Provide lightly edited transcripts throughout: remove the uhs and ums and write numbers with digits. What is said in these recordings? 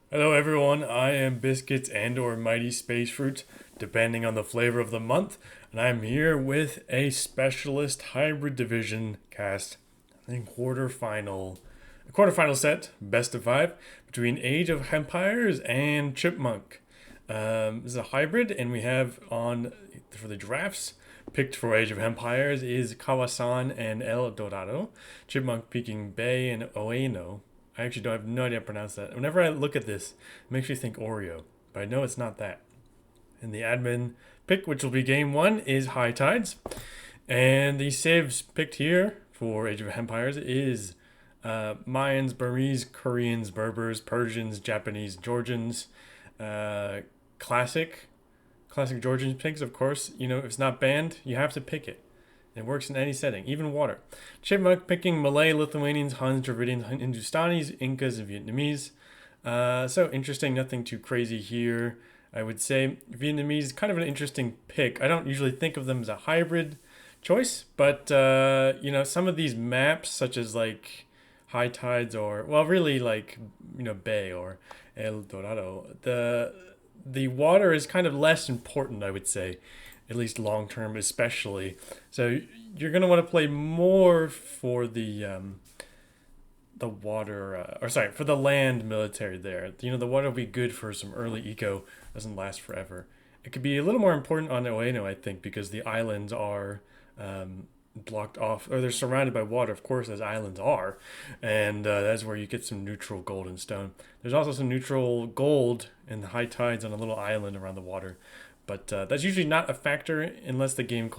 Hello everyone, I am Biscuits and or Mighty Space Fruit, depending on the flavor of the month, and I'm here with a specialist hybrid division cast, I think a quarterfinal set, best of five, between Age of Hempires and Chipmunk. This is a hybrid, and we have on, for the drafts, picked for Age of Empires is Kawasan and El Dorado, Chipmunk picking Bay and Oeno. I actually don't have no idea how to pronounce that. Whenever I look at this, it makes me think Oreo, but I know it's not that. And the admin pick, which will be game one, is High Tides. And the civs picked here for Age of Empires is Mayans, Burmese, Koreans, Berbers, Persians, Japanese, Georgians, uh, classic, classic Georgian picks, of course. You know, if it's not banned, you have to pick it. It works in any setting, even water. Chipmunk picking Malay, Lithuanians, Huns, Dravidians, Hindustanis, Incas, and Vietnamese. So interesting, nothing too crazy here. I would say Vietnamese is kind of an interesting pick. I don't usually think of them as a hybrid choice, but you know, some of these maps, such as like High Tides or well, really like Bay or El Dorado, the water is kind of less important, I would say, at least long term, especially. So you're gonna want to play more for the water, or sorry, for the land military there. You know, the water will be good for some early eco. Doesn't last forever. It could be a little more important on Oeno, I think, because the islands are blocked off, or they're surrounded by water, of course, as islands are, and that's where you get some neutral gold and stone. There's also some neutral gold in the high tides on a little island around the water, but that's usually not a factor unless the game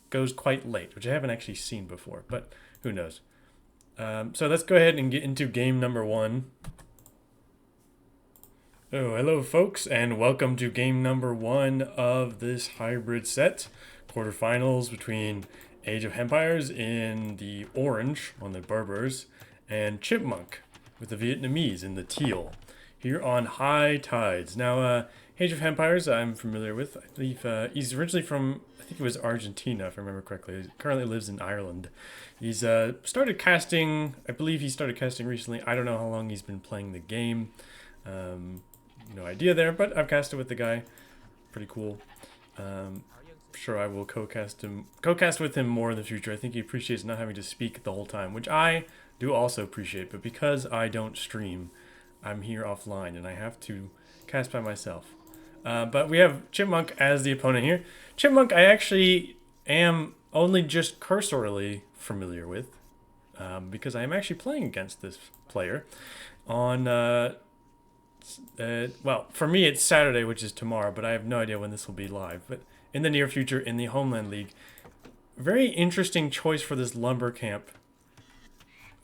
goes quite late, which I haven't actually seen before, but who knows. So let's go ahead and get into game number one. Oh, hello, folks, and welcome to game number one of this hybrid set. Quarterfinals between Age of Empires in the orange on the Berbers and Chipmunk with the Vietnamese in the teal here on High Tides. Now, Age of Empires I'm familiar with. I believe he's originally from, I think it was Argentina, if I remember correctly. He currently lives in Ireland. He's started casting, I believe he started casting recently. I don't know how long he's been playing the game. No idea there, but I've casted with the guy. Pretty cool. Sure, I will co-cast with him more in the future. I think he appreciates not having to speak the whole time, which I do also appreciate. But because I don't stream, I'm here offline and I have to cast by myself. But we have Chipmunk as the opponent here. Chipmunk, I actually am only just cursorily familiar with, because I am actually playing against this player on. Well, for me it's Saturday, which is tomorrow, but I have no idea when this will be live. But in the near future, in the Homeland League, very interesting choice for this lumber camp.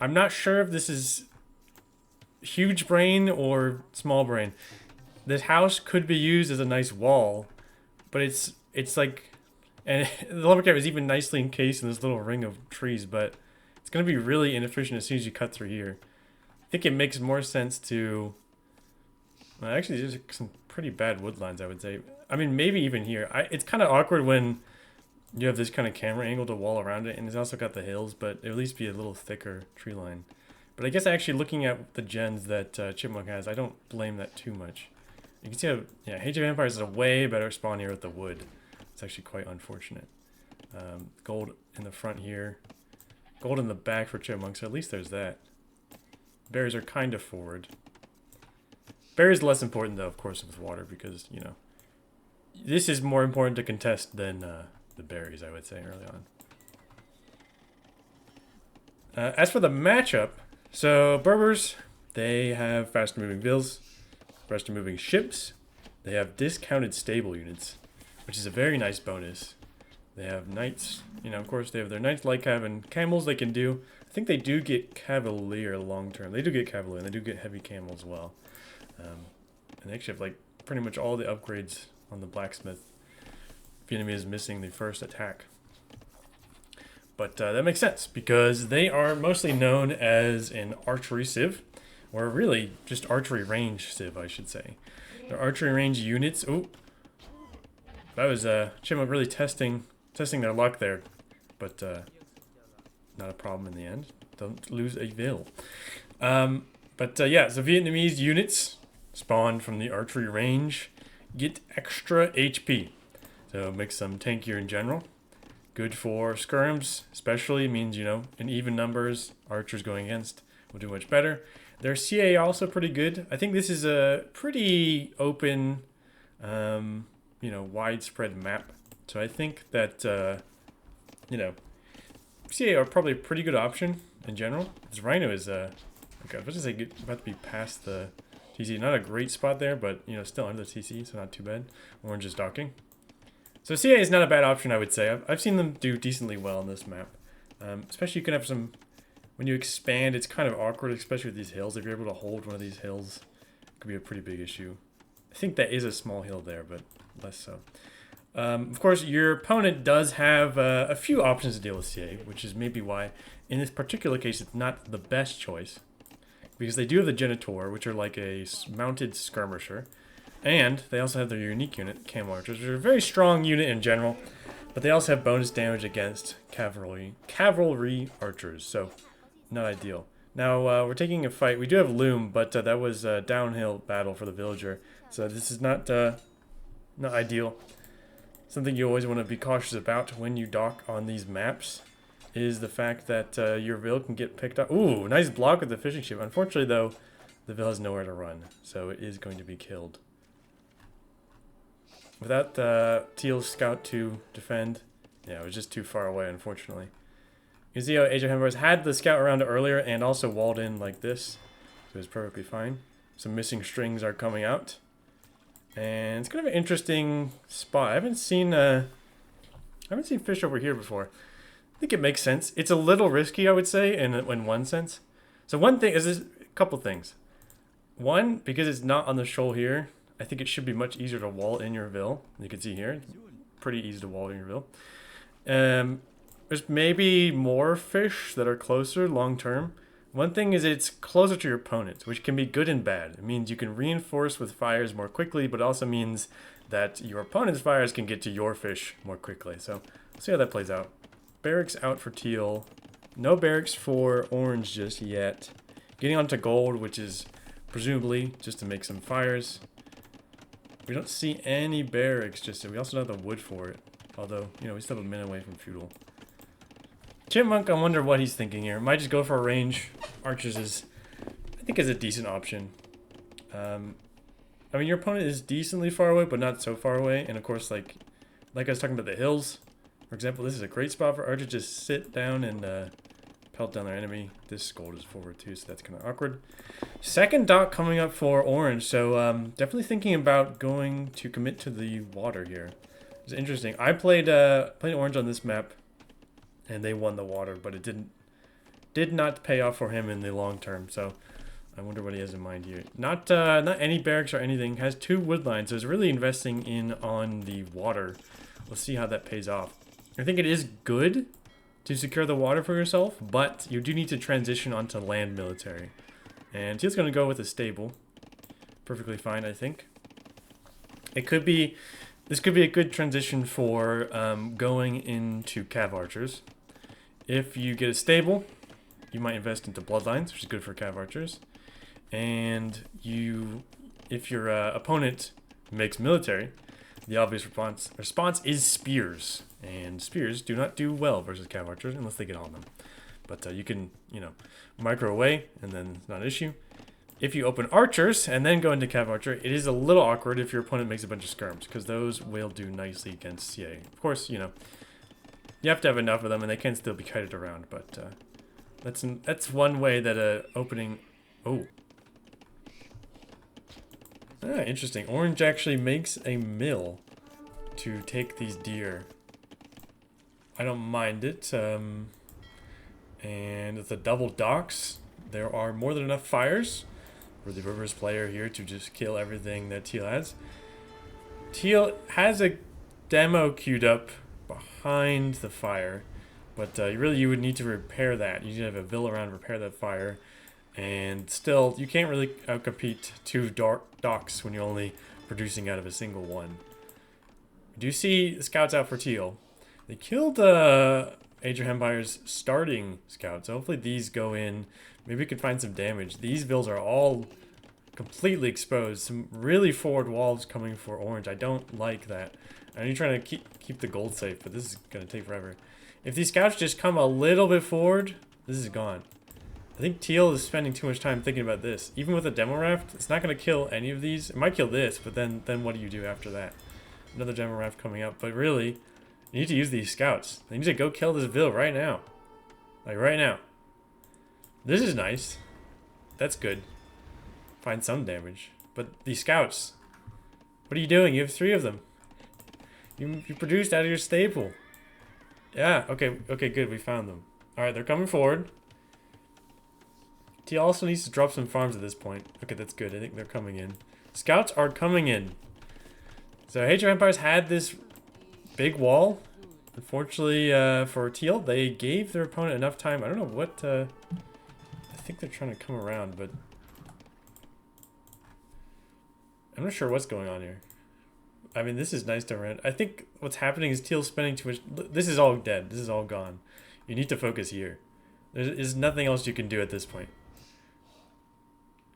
I'm not sure if this is huge brain or small brain. This house could be used as a nice wall, but it's like, and the lumber camp is even nicely encased in this little ring of trees, but it's going to be really inefficient as soon as you cut through here. I think it makes more sense to. Well, actually, there's some pretty bad wood lines, I would say. I mean, maybe even here. It's kind of awkward when you have this kind of camera angle to wall around it, and it's also got the hills, but at least be a little thicker tree line. But I guess actually looking at the gens that Chipmunk has, I don't blame that too much. You can see how, yeah, Age of Empires is a way better spawn here with the wood. It's actually quite unfortunate. Gold in the front here. Gold in the back for Chipmunk, so at least there's that. Berries are kind of forward. Berries less important, though, of course, with water, because, you know, this is more important to contest than the berries, I would say, early on. As for the matchup, so Berbers, they have faster moving bills, faster moving ships. They have discounted stable units, which is a very nice bonus. They have knights, you know, of course, they have their knights, light cav, and camels they can do. I think they do get cavalier long term. They do get cavalier, and they do get heavy camel as well. And they actually have like pretty much all the upgrades on the blacksmith. Vietnamese is missing the first attack. But that makes sense because they are mostly known as an archery civ, or really just archery range civ, I should say. They're archery range units. Oh, that was Chipmunk really testing their luck there, but not a problem in the end. Don't lose a vil. But yeah, so Vietnamese units. spawn from the archery range get extra HP. So it makes them tankier in general. Good for skirms, especially means, you know, in even numbers, archers going against will do much better. Their CA also pretty good. I think this is a pretty open, you know, widespread map. So I think that, you know, CA are probably a pretty good option in general. This Rhino is, okay, I was about to say about to be past the TC. Not a great spot there, but, you know, still under the TC, so not too bad. Orange is docking. So CA is not a bad option, I would say. I've seen them do decently well on this map. Especially you can have some... When you expand, it's kind of awkward, especially with these hills. If you're able to hold one of these hills, it could be a pretty big issue. I think that is a small hill there, but less so. Of course, your opponent does have a few options to deal with CA, which is maybe why, in this particular case, it's not the best choice. Because they do have the Genitor, which are like a mounted skirmisher. And they also have their unique unit, Cam Archers, which are a very strong unit in general. But they also have bonus damage against cavalry archers, so not ideal. Now, we're taking a fight. We do have Loom, but that was a downhill battle for the villager. So this is not ideal. Something you always want to be cautious about when you dock on these maps is the fact that your Vil can get picked up. Ooh, nice block with the fishing ship. Unfortunately, though, the Vil has nowhere to run, so it is going to be killed. Without Teal's scout to defend, yeah, it was just too far away, unfortunately. You see how Age of Hempires had the scout around earlier and also walled in like this, so it was perfectly fine. Some missing strings are coming out. And it's kind of an interesting spot. I haven't seen fish over here before. I think it makes sense. It's a little risky, I would say, in one sense. So one thing is this, a couple things. One, because it's not on the shoal here, I think it should be much easier to wall in your Vil. You can see here, pretty easy to wall in your Vil. There's maybe more fish that are closer long term. One thing is it's closer to your opponent, which can be good and bad. It means you can reinforce with fires more quickly, but it also means that your opponent's fires can get to your fish more quickly. So let's see how that plays out. Barracks out for Teal. No barracks for Orange just yet. Getting onto Gold, which is presumably just to make some fires. We don't see any barracks just yet. We also don't have the wood for it. Although, you know, we still have a minute away from feudal. Chipmunk, I wonder what he's thinking here. Might just go for a range. Archers is, I think, is a decent option. I mean, your opponent is decently far away, but not so far away. And of course, like I was talking about the hills, for example, this is a great spot for archers. Just sit down and pelt down their enemy. This gold is forward too, so that's kind of awkward. Second dock coming up for Orange, so definitely thinking about going to commit to the water here. It's interesting. I played Orange on this map, and they won the water, but it did not pay off for him in the long term. So I wonder what he has in mind here. Not any barracks or anything. Has 2 wood lines, so it's really investing in on the water. We'll see how that pays off. I think it is good to secure the water for yourself, but you do need to transition onto land military. And he's going to go with a stable. Perfectly fine, I think. This could be a good transition for going into Cav Archers. If you get a stable, you might invest into Bloodlines, which is good for Cav Archers. And if your opponent makes military, the obvious response is Spears. And Spears do not do well versus Cav Archers unless they get on them. But you can, you know, micro away, and then it's not an issue. If you open Archers and then go into Cav Archer, it is a little awkward if your opponent makes a bunch of skirms, because those will do nicely against CA. Of course, you know, you have to have enough of them, and they can still be kited around, but that's one way that opening... Oh. Ah, interesting. Orange actually makes a mill to take these deer. I don't mind it. And with the double docks, there are more than enough fires for the Rivers player here to just kill everything that Teal has. Teal has a demo queued up behind the fire, but you would need to repair that. You need to have a Vil around to repair that fire. And still, you can't really outcompete 2 docks when you're only producing out of a single one. We do see scouts out for Teal. They killed Age of Hempires starting scouts. So hopefully these go in. Maybe we can find some damage. These Vils are all completely exposed. Some really forward walls coming for orange. I don't like that. I know you're trying to keep the gold safe, but this is going to take forever. If these scouts just come a little bit forward, this is gone. I think teal is spending too much time thinking about this. Even with a demo raft, it's not going to kill any of these. It might kill this, but then what do you do after that? Another demo raft coming up. But really, you need to use these scouts. They need to go kill this Vil right now. Like right now. This is nice. That's good. Find some damage. But these scouts, what are you doing? You have 3 of them. You produced out of your stable. Yeah, okay, good. We found them. Alright, they're coming forward. He also needs to drop some farms at this point. Okay, that's good. I think they're coming in. Scouts are coming in. So Age of Empires had this big wall. Unfortunately for teal, they gave their opponent enough time. I don't know what... I think they're trying to come around, but... I'm not sure what's going on here. I mean, this is nice to rent. I think what's happening is teal spending too much... This is all dead. This is all gone. You need to focus here. There's nothing else you can do at this point.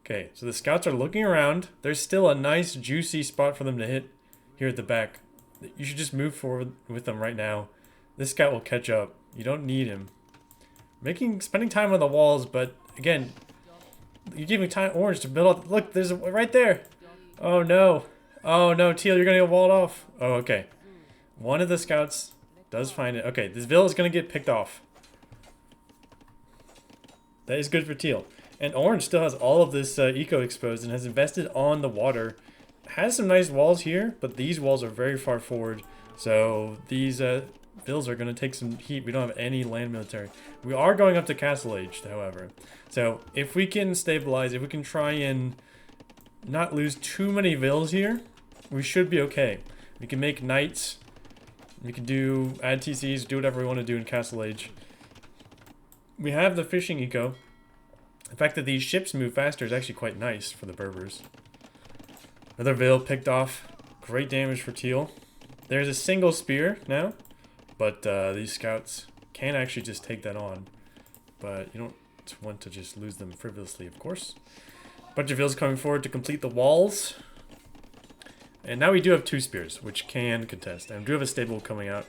Okay, so the scouts are looking around. There's still a nice, juicy spot for them to hit here at the back. You should just move forward with them right now. This scout will catch up. You don't need him. Spending time on the walls, but again, you're giving time orange to build up. Look, there's right there. Oh no. Oh no, teal, you're gonna get walled off. Oh, okay. One of the scouts does find it. Okay, this Vil is gonna get picked off. That is good for teal. And orange still has all of this eco exposed and has invested on the water. Has some nice walls here, but these walls are very far forward. So these Vils are going to take some heat. We don't have any land military. We are going up to Castle Age, however. So if we can stabilize, if we can try and not lose too many Vils here, we should be okay. We can make knights. We can add TCs, do whatever we want to do in Castle Age. We have the fishing eco. The fact that these ships move faster is actually quite nice for the Berbers. Another Vil picked off. Great damage for teal. There's a single spear now, but these scouts can actually just take that on. But you don't want to just lose them frivolously, of course. Bunch of Vils coming forward to complete the walls. And now we do have 2 spears, which can contest. And we do have a stable coming out.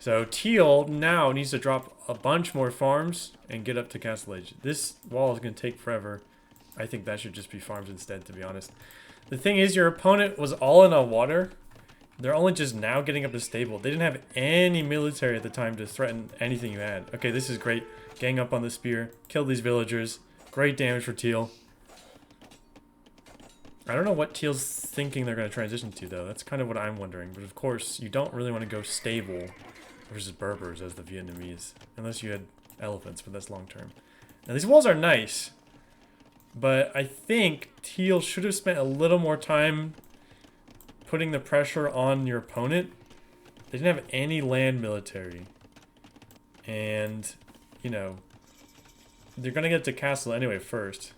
So teal now needs to drop a bunch more farms and get up to Castle Age. This wall is going to take forever. I think that should just be farms instead, to be honest. The thing is, your opponent was all in on water. They're only just now getting up to stable. They didn't have any military at the time to threaten anything you had. Okay, this is great. Gang up on the spear. Kill these villagers. Great damage for teal. I don't know what teal's thinking they're going to transition to, though. That's kind of what I'm wondering. But of course, you don't really want to go stable versus Berbers as the Vietnamese. Unless you had elephants, but that's long term. Now, these walls are nice. But I think teal should have spent a little more time putting the pressure on your opponent. They didn't have any land military. And, you know, they're going to get to castle anyway first.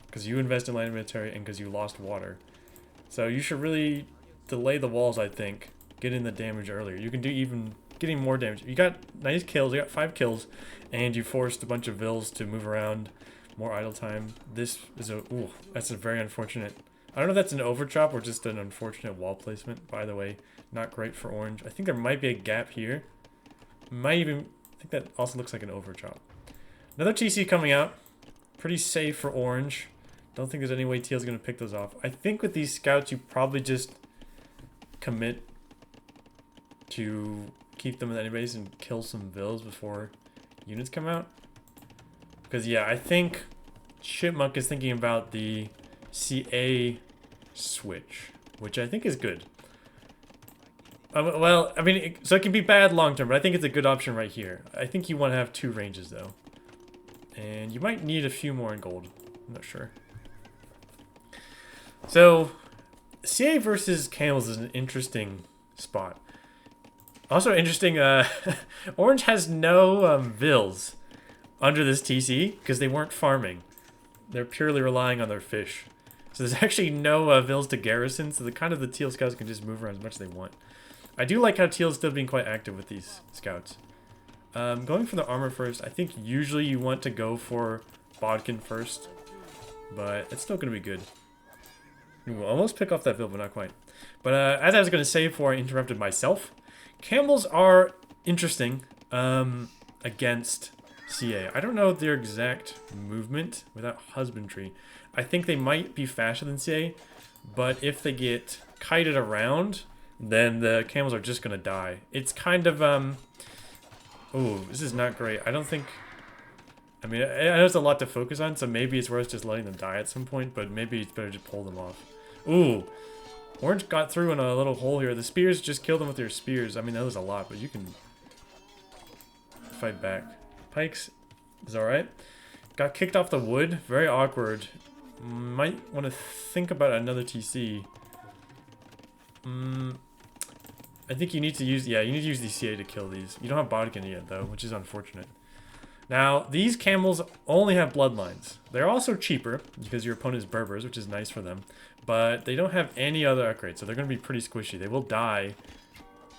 Because you invest in land military and because you lost water. So you should really delay the walls, I think. Get in the damage earlier. You can do even getting more damage. You got nice kills. You got 5 kills. And you forced a bunch of Vils to move around. More idle time. This is that's a very unfortunate. I don't know if that's an overchop or just an unfortunate wall placement. By the way, not great for orange. I think there might be a gap here. I think that also looks like an overchop. Another TC coming out. Pretty safe for orange. Don't think there's any way teal's going to pick those off. I think with these scouts, you probably just commit to keep them in any base and kill some Vils before units come out. Because, yeah, I think Chipmunk is thinking about the CA switch, which I think is good. Well, I mean, so it can be bad long term, but I think it's a good option right here. I think you want to have 2 ranges, though. And you might need a few more in gold. I'm not sure. So, CA versus camels is an interesting spot. Also interesting, Orange has no Vils under this TC because they weren't farming. They're purely relying on their fish. So there's actually no Vils to garrison, so the teal scouts can just move around as much as they want. I do like how teal's still being quite active with these scouts. Going for the armor first, I think usually you want to go for Bodkin first, but it's still going to be good. Ooh, almost pick off that build, but not quite. But as I was going to say before I interrupted myself, camels are interesting against CA. I don't know their exact movement without husbandry. I think they might be faster than CA, but if they get kited around, then the camels are just going to die. It's kind of, oh, this is not great. I don't think, I mean, I know it's a lot to focus on, so maybe it's worth just letting them die at some point, but maybe it's better to pull them off. Ooh, Orange got through in a little hole here. The spears, just kill them with their spears. I mean, that was a lot, but you can fight back. Pikes is alright. Got kicked off the wood. Very awkward. Might want to think about another TC. I think you need to use, yeah, you need to use the CA to kill these. You don't have Bodkin yet, though, which is unfortunate. Now, these camels only have bloodlines. They're also cheaper, because your opponent is Berbers, which is nice for them. But they don't have any other upgrades, so they're going to be pretty squishy. They will die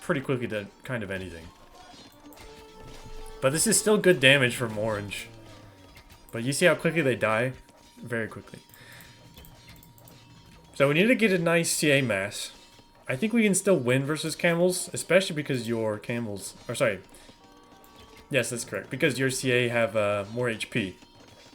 pretty quickly to kind of anything. But this is still good damage from Orange. But you see how quickly they die? Very quickly. So we need to get a nice CA mass. I think we can still win versus camels, especially because your camels... Or sorry. Yes, that's correct. Because your CA have more HP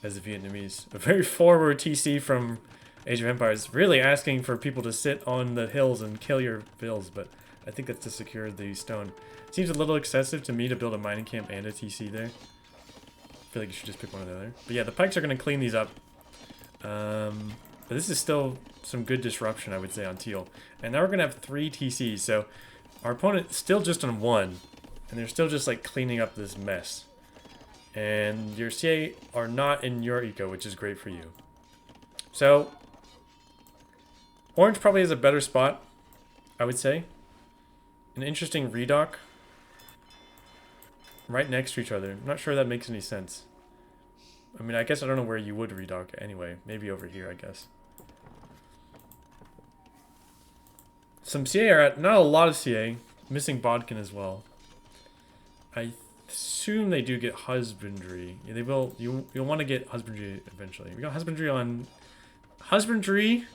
as the Vietnamese. A very forward TC from Age of Empires. Really asking for people to sit on the hills and kill your vills, but I think that's to secure the stone. Seems a little excessive to me to build a mining camp and a TC there. I feel like you should just pick one or the other. But yeah, the pikes are going to clean these up. But this is still some good disruption, I would say, on teal. And now we're going to have 3 TCs, so our opponent still just on 1. And they're still just like cleaning up this mess. And your CA are not in your eco, which is great for you. So, Orange probably has a better spot, I would say. An interesting redock. Right next to each other. I'm not sure that makes any sense. I mean, I guess I don't know where you would redock anyway. Maybe over here, I guess. Some CA are at, not a lot of CA. Missing Bodkin as well. I assume they do get husbandry. Yeah, they will. You'll want to get husbandry eventually. We got husbandry on husbandry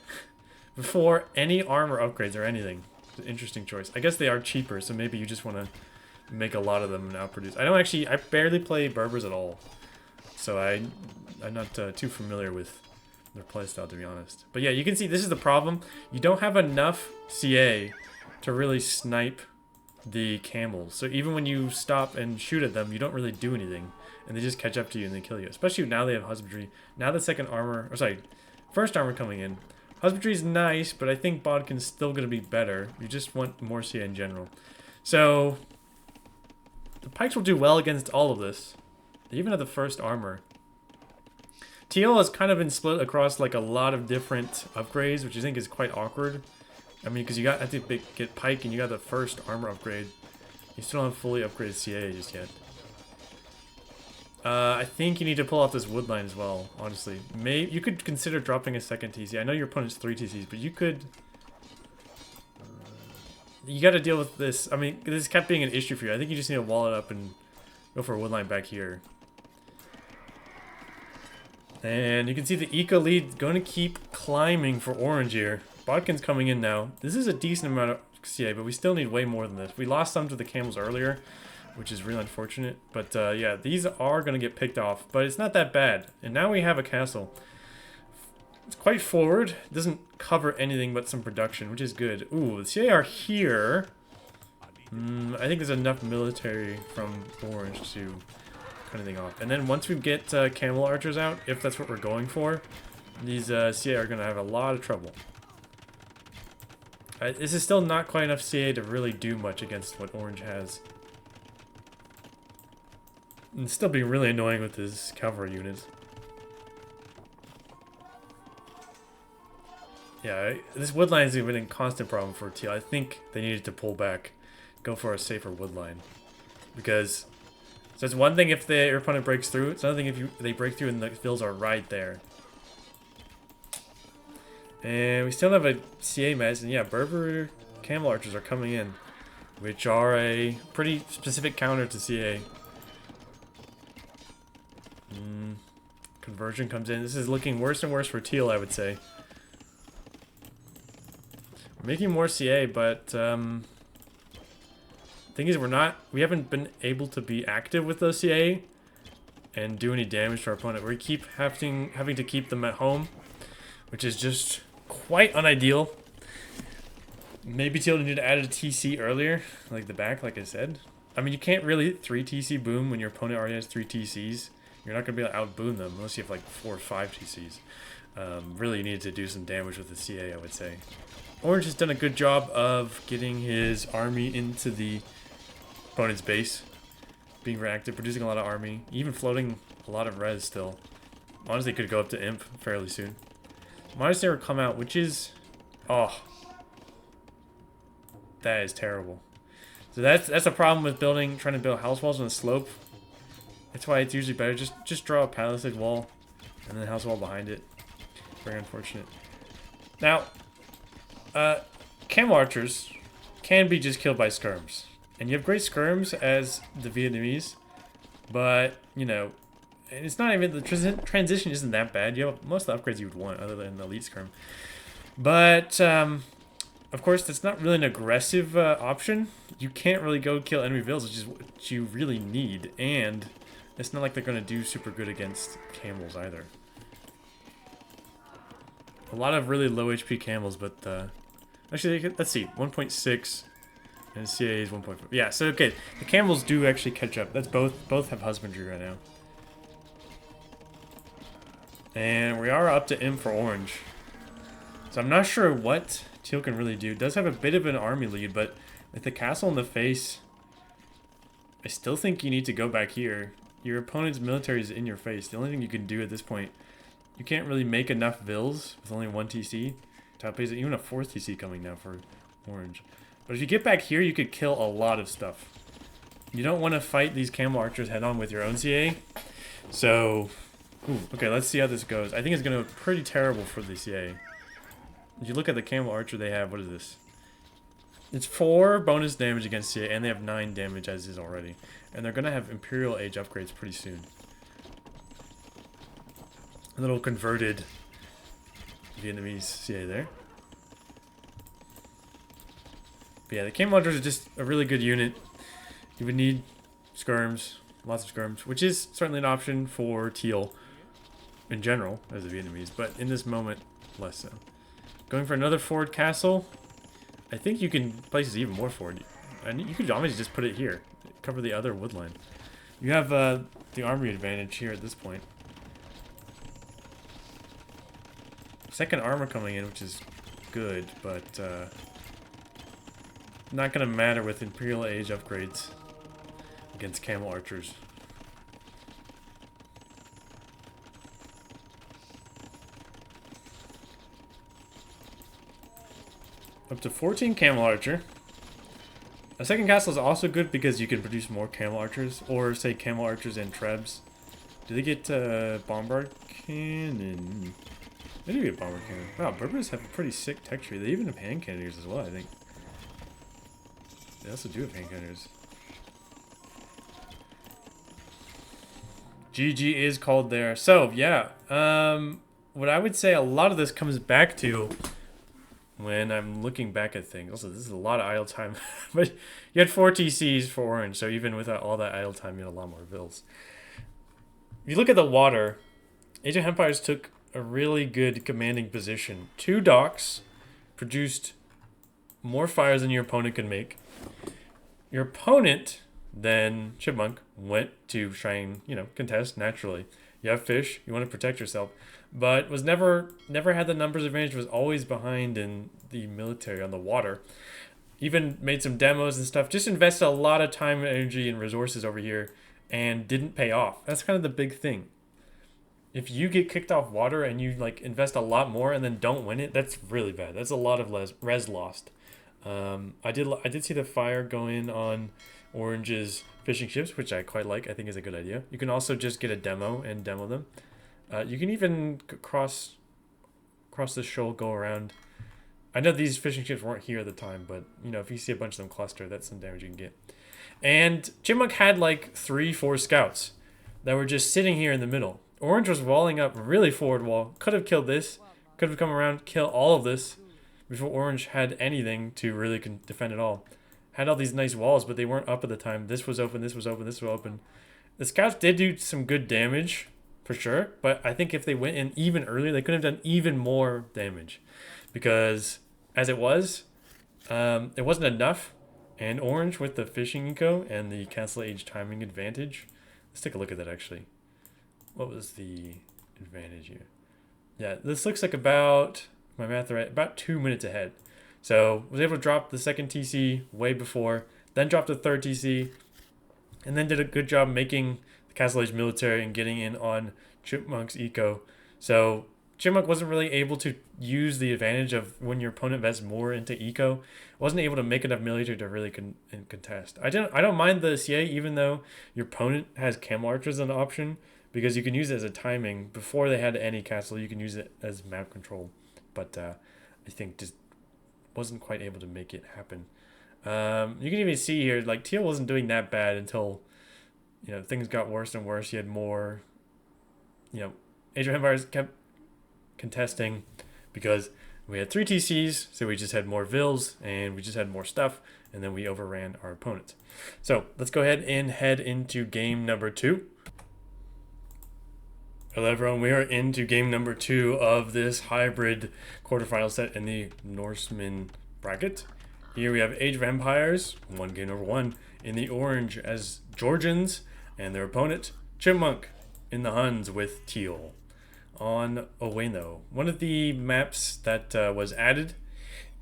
before any armor upgrades or anything. It's an interesting choice. I guess they are cheaper, so maybe you just want to make a lot of them and outproduce. I barely play Berbers at all, so I'm not too familiar with their playstyle, to be honest. But yeah, you can see this is the problem. You don't have enough CA to really snipe the camels. So even when you stop and shoot at them, you don't really do anything. And they just catch up to you and they kill you. Especially now they have husbandry. Now the second armor, or sorry, first armor coming in. Husbandry is nice, but I think Bodkin's still going to be better. You just want more CA in general. So the pikes will do well against all of this. They even have the first armor. Teal has kind of been split across like a lot of different upgrades, which I think is quite awkward. I mean, because you got to get Pike and you got the first armor upgrade. You still don't have fully upgraded CA just yet. I think you need to pull off this wood line as well, honestly. You could consider dropping a second TC. I know your opponent's 3 TCs, but you could... You got to deal with this. I mean, this kept being an issue for you. I think you just need to wall it up and go for a wood line back here. And you can see the eco lead going to keep climbing for Orange here. Bodkin's coming in now. This is a decent amount of CA, but we still need way more than this. We lost some to the camels earlier, which is really unfortunate. But yeah, these are going to get picked off, but it's not that bad. And now we have a castle. It's quite forward. It doesn't cover anything but some production, which is good. Ooh, the CA are here. I think there's enough military from Orange to cut anything off. And then once we get camel archers out, if that's what we're going for, these CA are going to have a lot of trouble. This is still not quite enough CA to really do much against what Orange has. And still being really annoying with his cavalry units. Yeah, this wood line has been a constant problem for Teal. I think they needed to pull back, go for a safer wood line. Because so it's one thing if your opponent breaks through, it's another thing if they break through and the vills are right there. And we still have a CA match, and yeah, Berber camel archers are coming in, which are a pretty specific counter to CA. Conversion comes in. This is looking worse and worse for Teal, I would say. Making more CA, but thing is we haven't been able to be active with those CA and do any damage to our opponent. We keep having to keep them at home, which is just quite unideal. Maybe Teal needed to add a TC earlier, like the back, like I said. I mean, you can't really 3 TC boom when your opponent already has 3 TCs. You're not going to be able to out-boom them unless you have like 4 or 5 TCs. Really, you need to do some damage with the CA, I would say. Orange has done a good job of getting his army into the opponent's base. Being very active, producing a lot of army. Even floating a lot of res still. Honestly, could go up to Imp fairly soon. Monastery will come out, which is... Oh. That is terrible. So that's a problem with trying to build house walls on a slope. That's why it's usually better. Just draw a palisade wall and then house wall behind it. Very unfortunate. Now, camel archers can be just killed by skirms. And you have great skirms as the Vietnamese, but, you know, it's not even, the transition isn't that bad. You have most of the upgrades you would want other than the elite skirm. But, of course, that's not really an aggressive option. You can't really go kill enemy villas, which is what you really need. And it's not like they're going to do super good against camels either. A lot of really low HP camels, but actually, let's see, 1.6 and CA is 1.4. Yeah, so okay, the camels do actually catch up. That's both have husbandry right now. And we are up to M for orange. So I'm not sure what Teal can really do. It does have a bit of an army lead, but with the castle in the face, I still think you need to go back here. Your opponent's military is in your face. The only thing you can do at this point, you can't really make enough vills with only 1 TC. Top is even a 4th TC coming now for orange. But if you get back here, you could kill a lot of stuff. You don't want to fight these camel archers head on with your own CA. So, okay, let's see how this goes. I think it's going to be pretty terrible for the CA. If you look at the camel archer they have, what is this? It's 4 bonus damage against CA, and they have 9 damage as is already. And they're going to have Imperial Age upgrades pretty soon. A little converted Vietnamese CA there. But yeah, the camel archers are just a really good unit. You would need skirms, lots of skirms, which is certainly an option for Teal in general as a Vietnamese, but in this moment, less so. Going for another forward castle. I think you can place this even more forward. And you could almost just put it here. Cover the other wood line. You have the armory advantage here at this point. Second armor coming in, which is good, but not going to matter with Imperial Age upgrades against camel archers. Up to 14 camel archer. A second castle is also good because you can produce more camel archers, or say camel archers and trebs. Do they get bombard cannon? They do get bombard cannon. Wow, Berbers have a pretty sick tech tree. They even have hand cannoners as well, I think. They also do have hand cannoners. GG is called there. So, yeah. What I would say a lot of this comes back to when I'm looking back at things. Also, this is a lot of idle time. But you had 4 TCs for orange, so even without all that idle time, you had a lot more vills. If you look at the water, Age of Hempires took a really good commanding position. 2 docks produced more fires than your opponent could make. Your opponent, then Chipmunk, went to try and, contest naturally. You have fish, you want to protect yourself, but was never had the numbers advantage, was always behind in the military on the water. Even made some demos and stuff, just invested a lot of time and energy and resources over here and didn't pay off. That's kind of the big thing. If you get kicked off water and you invest a lot more and then don't win it, that's really bad. That's a lot of res lost. I did see the fire go in on Orange's fishing ships, which I quite like. I think is a good idea. You can also just get a demo and demo them. You can even cross the shoal, go around. I know these fishing ships weren't here at the time, but if you see a bunch of them cluster, that's some damage you can get. And Chipmunk had 3-4 scouts that were just sitting here in the middle. Orange was walling up really forward wall. Could have killed this. Could have come around, kill all of this before Orange had anything to really defend at all. Had all these nice walls, but they weren't up at the time. This was open, this was open, this was open. The scouts did do some good damage, for sure, but I think if they went in even earlier, they could have done even more damage. Because as it wasn't enough. And Orange with the fishing eco and the Castle Age timing advantage. Let's take a look at that actually. What was the advantage here? Yeah, this looks like about, my math right, about 2 minutes ahead. So was able to drop the second TC way before, then dropped the third TC, and then did a good job making the Castle Age military and getting in on Chipmunk's eco. So Chipmunk wasn't really able to use the advantage of when your opponent bets more into eco. Wasn't able to make enough military to really contest. I don't mind the CA even though your opponent has cam archers as an option because you can use it as a timing before they had any castle. You can use it as map control, but I think just wasn't quite able to make it happen. You can even see here like Teal wasn't doing that bad until things got worse and worse. He had more Age of Empires kept contesting because we had 3 TCs, so we just had more vills and we just had more stuff, and then we overran our opponents. So let's go ahead and head into game number 2. Hello everyone, we are into game number 2 of this hybrid quarterfinal set in the Norseman bracket. Here we have Age of Empires, game number 1, in the orange as Georgians, and their opponent, Chipmunk, in the Huns with Teal on Oweno. One of the maps that was added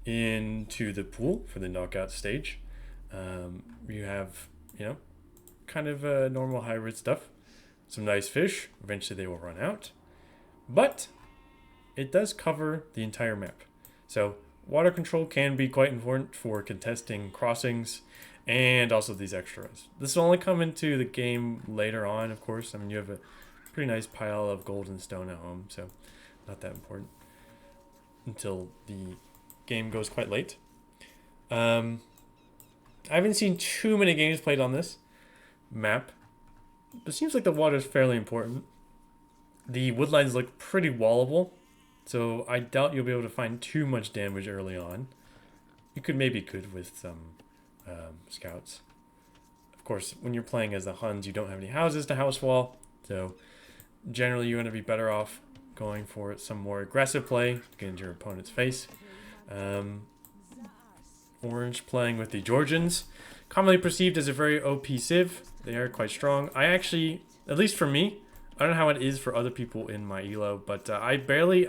into the pool for the knockout stage. You have, kind of normal hybrid stuff. Some nice fish. Eventually they will run out. But it does cover the entire map. So water control can be quite important for contesting crossings and also these extras. This will only come into the game later on, of course. I mean, you have a pretty nice pile of gold and stone at home, so not that important until the game goes quite late. I haven't seen too many games played on this map, but it seems like the water is fairly important. The woodlines look pretty wallable, so I doubt you'll be able to find too much damage early on. You maybe could with some scouts. Of course, when you're playing as the Huns, you don't have any houses to house wall, so generally you're going to be better off going for some more aggressive play to get into your opponent's face. Orange playing with the Georgians, commonly perceived as a very OP civ. They are quite strong. I actually, at least for me, I don't know how it is for other people in my elo, but I've barely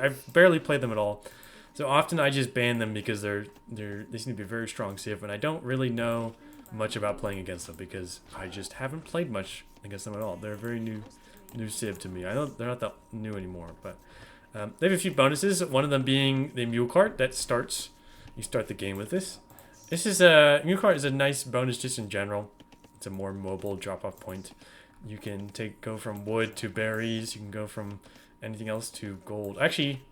played them at all. So often I just ban them because they seem to be a very strong civ, and I don't really know much about playing against them because I just haven't played much against them at all. They're a very new civ to me. I know they're not that new anymore, but they have a few bonuses. One of them being the mule cart that you start the game with this. This is mule cart is a nice bonus just in general. It's a more mobile drop-off point. You can go from wood to berries. You can go from anything else to gold. Actually,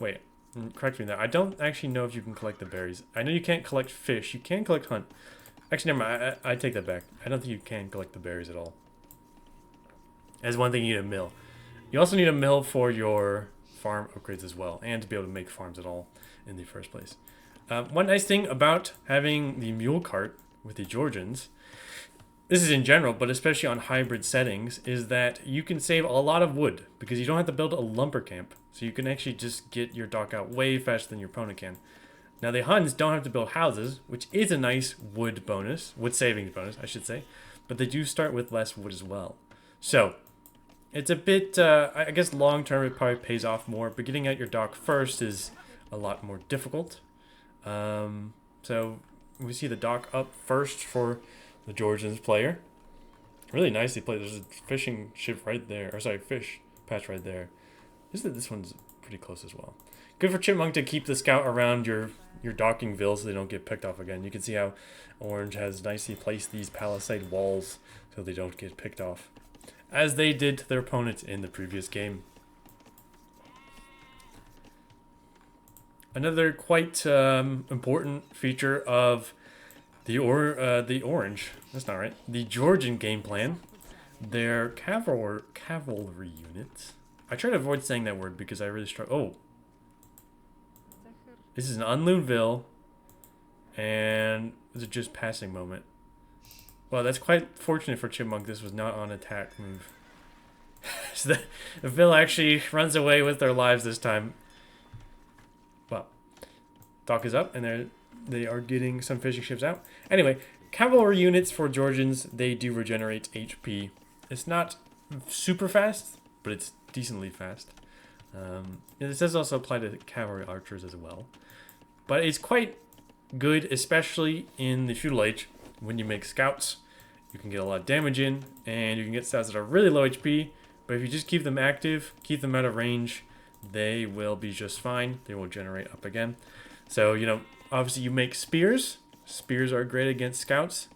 wait, correct me there. I don't actually know if you can collect the berries. I know you can't collect fish. You can collect hunt. Actually, never mind. I take that back. I don't think you can collect the berries at all. As one thing, you need a mill. You also need a mill for your farm upgrades as well, and to be able to make farms at all in the first place. One nice thing about having the mule cart with the Georgians, this is in general, but especially on hybrid settings, is that you can save a lot of wood because you don't have to build a lumber camp. So you can actually just get your dock out way faster than your opponent can. Now the Huns don't have to build houses, which is a nice wood savings bonus, I should say, but they do start with less wood as well. So it's a bit, I guess long term it probably pays off more, but getting out your dock first is a lot more difficult. So we see the dock up first for the Georgians player. Really nicely played. There's a fishing ship right there, or sorry, fish patch right there. This one's pretty close as well. Good for Chipmunk to keep the scout around your docking vills so they don't get picked off again. You can see how Orange has nicely placed these palisade walls so they don't get picked off, as they did to their opponent in the previous game. Another quite important feature of the orange, that's not right, the Georgian game plan, their cavalry units. I try to avoid saying that word because I really struggle. Oh, This is an unlooned Ville. And was it just passing moment? Well, that's quite fortunate for Chipmunk. This was not on attack move. So the Ville actually runs away with their lives this time. Well, dock is up, and they are getting some fishing ships out. Anyway, cavalry units for Georgians, they do regenerate HP. It's not super fast, but it's decently fast. This does also apply to cavalry archers as well. But it's quite good, especially in the feudal age, when you make scouts. You can get a lot of damage in, and you can get scouts that are really low HP. But if you just keep them active, keep them out of range, they will be just fine. They will generate up again. So, you know, obviously you make spears. Spears are great against scouts.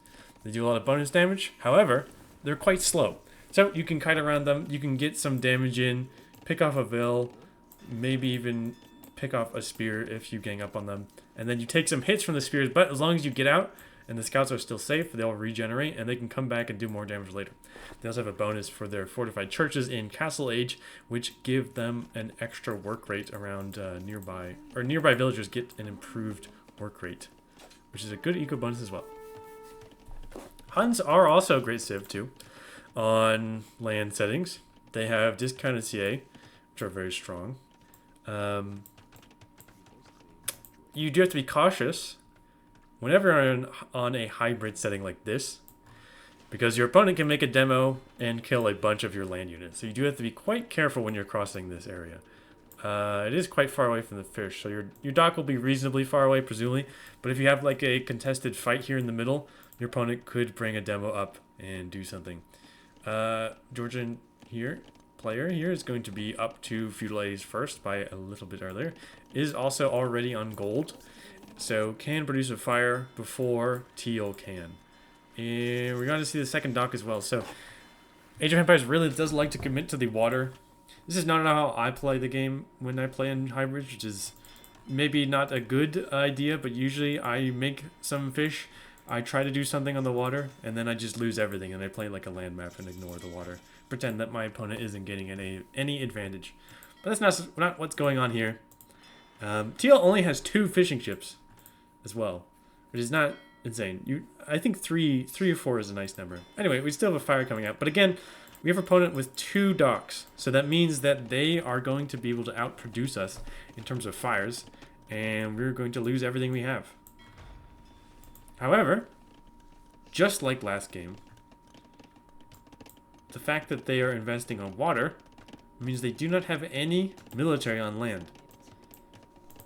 They do a lot of bonus damage. However, they're quite slow. So you can kite around them. You can get some damage in, pick off a Ville, maybe even pick off a spear if you gang up on them. And then you take some hits from the spears, but as long as you get out and the scouts are still safe, they'll regenerate and they can come back and do more damage later. They also have a bonus for their fortified churches in Castle Age, which give them an extra work rate around nearby villagers get an improved work rate, which is a good eco bonus as well. Huns are also a great civ too on land settings. They have discounted CA, which are very strong. You do have to be cautious whenever you're on a hybrid setting like this, because your opponent can make a demo and kill a bunch of your land units. So you do have to be quite careful when you're crossing this area. It is quite far away from the fish, so your dock will be reasonably far away, presumably. But if you have like a contested fight here in the middle, your opponent could bring a demo up and do something. Georgian player here is going to be up to feudal age first by a little bit earlier. Is also already on gold, so can produce a fire before teal can. And we're going to see the second dock as well. So Age of Empires really does like to commit to the water. This is not how I play the game when I play in hybrid, which is maybe not a good idea, but usually I make some fish, I try to do something on the water, and then I just lose everything, and I play like a land map and ignore the water. Pretend that my opponent isn't getting any advantage. But that's not what's going on here. Teal only has 2 fishing ships as well, which is not insane. I think three or 4 is a nice number. Anyway, we still have a fire coming out. But again, we have an opponent with 2 docks. So that means that they are going to be able to outproduce us in terms of fires. And we're going to lose everything we have. However, just like last game, the fact that they are investing on water means they do not have any military on land.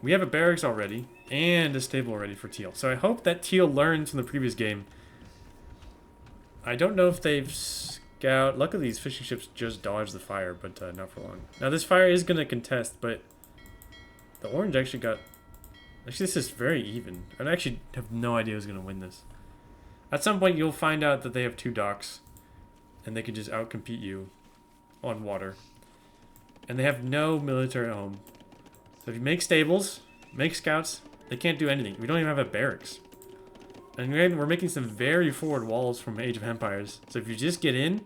We have a barracks already and a stable already for Teal. So I hope that Teal learns from the previous game. I don't know if they've scout. Luckily, these fishing ships just dodged the fire, but not for long. Now this fire is going to contest, but the orange actually got... Actually, this is very even. I actually have no idea who's going to win this. At some point, you'll find out that they have 2 docks, and they can just outcompete you on water. And they have no military at home. So if you make stables, make scouts, they can't do anything. We don't even have a barracks. And we're making some very forward walls from Age of Empires. So if you just get in,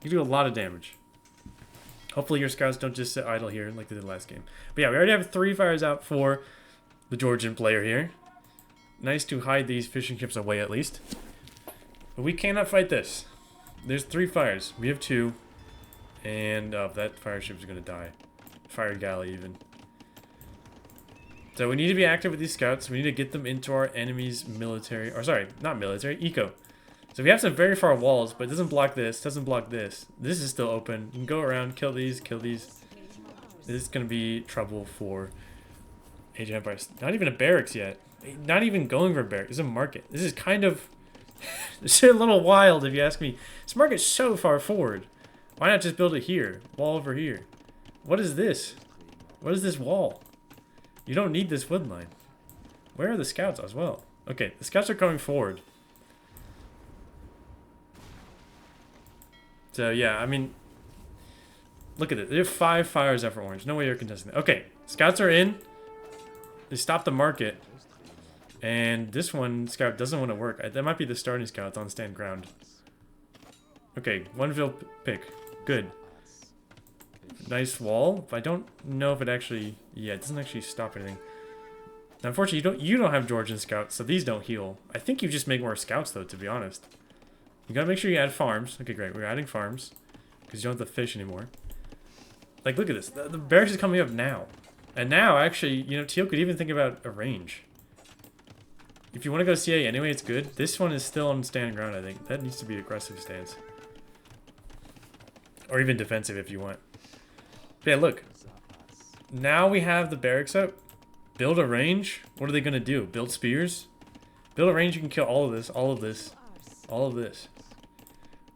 you do a lot of damage. Hopefully your scouts don't just sit idle here like they did last game. But yeah, we already have 3 fires out for the Georgian player here. Nice to hide these fishing ships away at least. But we cannot fight this. There's 3 fires. We have 2. And that fire ship is going to die. Fire galley even. So we need to be active with these scouts. We need to get them into our enemy's military. Or sorry, not military, eco. So we have some very far walls, but it doesn't block this, doesn't block this. This is still open. You can go around, kill these, kill these. This is going to be trouble for Age of Empires. Not even a barracks yet. Not even going for a barracks. This is a market. This is kind of... This is a little wild if you ask me. This market's so far forward. Why not just build it here? Wall over here. What is this? What is this wall? You don't need this wood line. Where are the scouts as well? Okay, the scouts are coming forward. So yeah, I mean, look at it. They have 5 fires out for orange. No way you're contesting that. Okay, scouts are in. They stopped the market. And this one scout doesn't want to work. That might be the starting scout. It's on stand ground. Okay, 1 Ville pick. Good. Nice wall. I don't know if it actually... Yeah, it doesn't actually stop anything. Now, unfortunately, you don't have Georgian scouts, so these don't heal. I think you just make more scouts, though, to be honest. You gotta make sure you add farms. Okay, great. We're adding farms. Because you don't have the fish anymore. Like, look at this. The barracks is coming up now. And now, actually, you know, Teal could even think about a range. If you want to go CA anyway, it's good. This one is still on stand ground, I think. That needs to be aggressive stance. Or even defensive if you want. But yeah, look. Now we have the barracks up. Build a range. What are they going to do? Build spears? Build a range, you can kill all of this, all of this, all of this.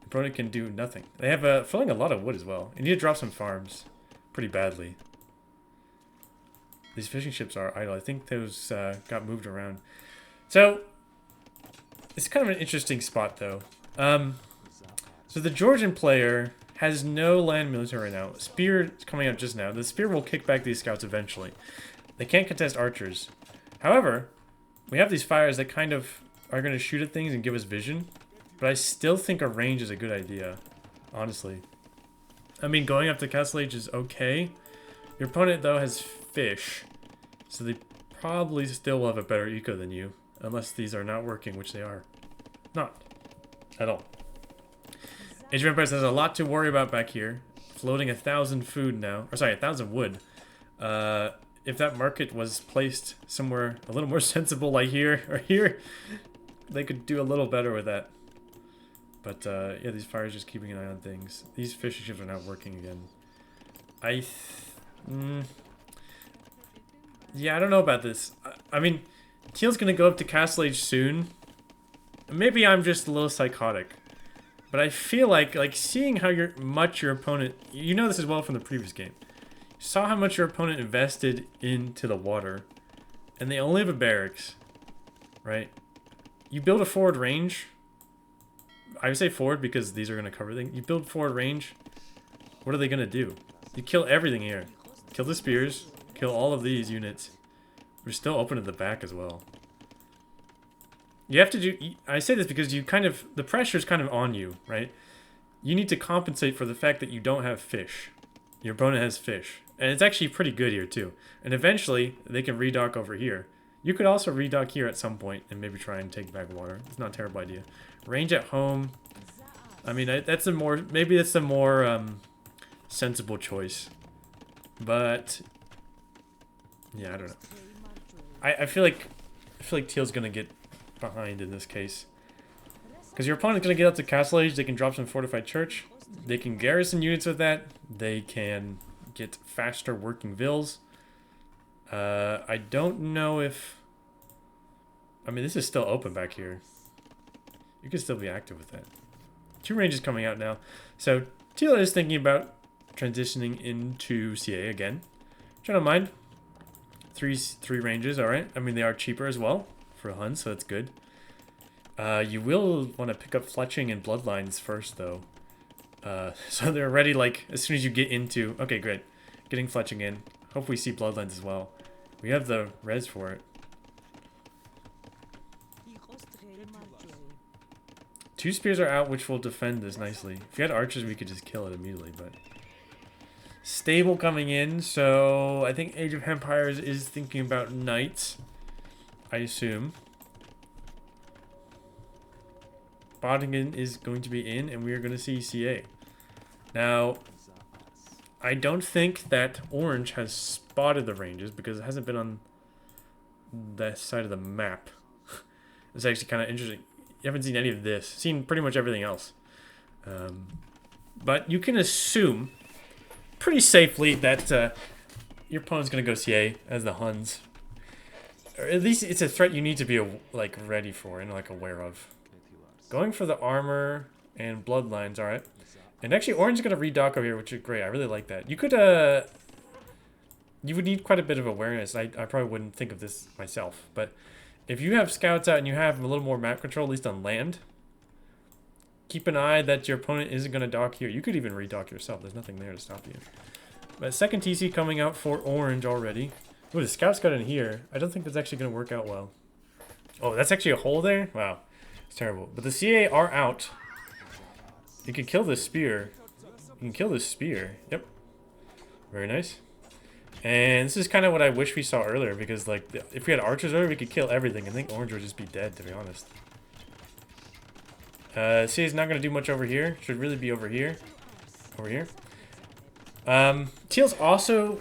The opponent can do nothing. They have filling a lot of wood as well. You need to drop some farms. Pretty badly. These fishing ships are idle. I think those got moved around. So, it's kind of an interesting spot, though. So the Georgian player has no land military right now. Spear is coming out just now. The spear will kick back these scouts eventually. They can't contest archers. However, we have these fires that kind of are going to shoot at things and give us vision. But I still think a range is a good idea, honestly. I mean, going up to Castle Age is okay. Your opponent, though, has fish. So they probably still will have a better eco than you. Unless these are not working, which they are not at all. Age of Empires has a lot to worry about back here. Floating 1,000 food now. Or sorry, 1,000 wood. If that market was placed somewhere a little more sensible like here or here, they could do a little better with that. But yeah, these fires just keeping an eye on things. These fishing ships are not working again. Yeah, I don't know about this. I mean, Teal's gonna go up to Castle Age soon. Maybe I'm just a little psychotic. But I feel like seeing how much your opponent... You know this as well from the previous game. You saw how much your opponent invested into the water. And they only have a barracks. Right? You build a forward range. I would say forward because these are going to cover things. You build forward range. What are they going to do? You kill everything here. Kill the spears. Kill all of these units. We're still open at the back as well. You have to do... I say this because you kind of... The pressure's kind of on you, right? You need to compensate for the fact that you don't have fish. Your opponent has fish. And it's actually pretty good here, too. And eventually, they can redock over here. You could also redock here at some point and maybe try and take back water. It's not a terrible idea. Range at home. I mean, that's a more... Maybe that's a more sensible choice. But... Yeah, I don't know. I feel like Teal's gonna get behind in this case. Because your opponent's going to get up to Castle Age, they can drop some Fortified Church. They can garrison units with that. They can get faster working vills. I don't know if... I mean, this is still open back here. You can still be active with that. 2 ranges coming out now. So, Teal is thinking about transitioning into CA again. Which I don't mind. Three ranges, alright. I mean, they are cheaper as well for Hun, so that's good. You will want to pick up Fletching and Bloodlines first, though. So they're ready, like, as soon as you get into... Okay, great. Getting Fletching in. Hope we see Bloodlines as well. We have the res for it. 2 spears are out, which will defend this nicely. If you had archers, we could just kill it immediately, but... Stable coming in, so I think Age of Hempires is thinking about knights. I assume. Bottingen is going to be in, and we are going to see CA. Now, I don't think that Orange has spotted the ranges because it hasn't been on that side of the map. It's actually kind of interesting. You haven't seen any of this. Seen pretty much everything else. But you can assume pretty safely that your opponent's going to go CA as the Huns. Or at least it's a threat you need to be like ready for and like aware of. Going for the armor and bloodlines, alright. And actually Orange is going to redock over here, which is great. I really like that. You could, you would need quite a bit of awareness. I probably wouldn't think of this myself. But if you have scouts out and you have a little more map control, at least on land, keep an eye that your opponent isn't going to dock here. You could even redock yourself. There's nothing there to stop you. But second TC coming out for Orange already. Ooh, the scouts got in here. I don't think that's actually going to work out well. Oh, that's actually a hole there? Wow. It's terrible. But the CA are out. You can kill this spear. You can kill this spear. Yep. Very nice. And this is kind of what I wish we saw earlier, because like if we had archers earlier, we could kill everything. I think orange would just be dead, to be honest. See, he's not going to do much over here. Should really be over here. Over here. Teal's also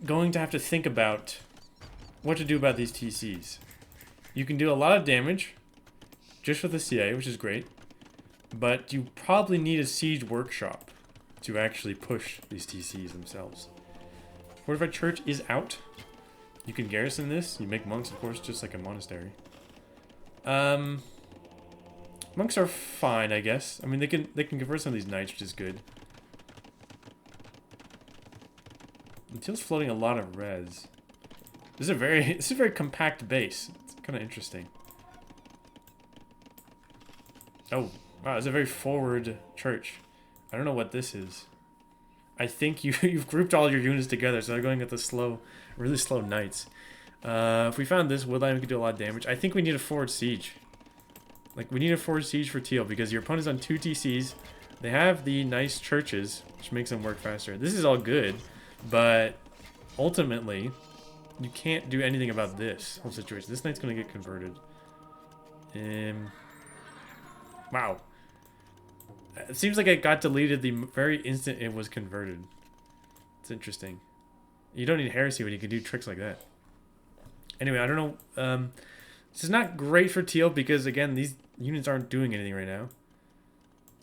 going to have to think about what to do about these TCs. You can do a lot of damage just with the CA, which is great. But you probably need a siege workshop to actually push these TCs themselves. Fortified Church is out. You can garrison this. You make monks, of course, just like a monastery. Monks are fine, I guess. I mean, they can convert some of these knights, which is good. Teal's floating a lot of res. This is a very compact base. It's kind of interesting. Oh, wow, it's a very forward church. I don't know what this is. I think you've grouped all your units together, so they're going at the really slow knights. If we found this woodline, we could do a lot of damage. I think we need a forward siege. Like, we need a forward siege for Teal, because your opponent's on 2 TCs. They have the nice churches, which makes them work faster. This is all good, but ultimately, you can't do anything about this whole situation. This knight's going to get converted. Wow. It seems like it got deleted the very instant it was converted. It's interesting. You don't need heresy when you can do tricks like that. Anyway, I don't know. This is not great for Teal because, again, these units aren't doing anything right now.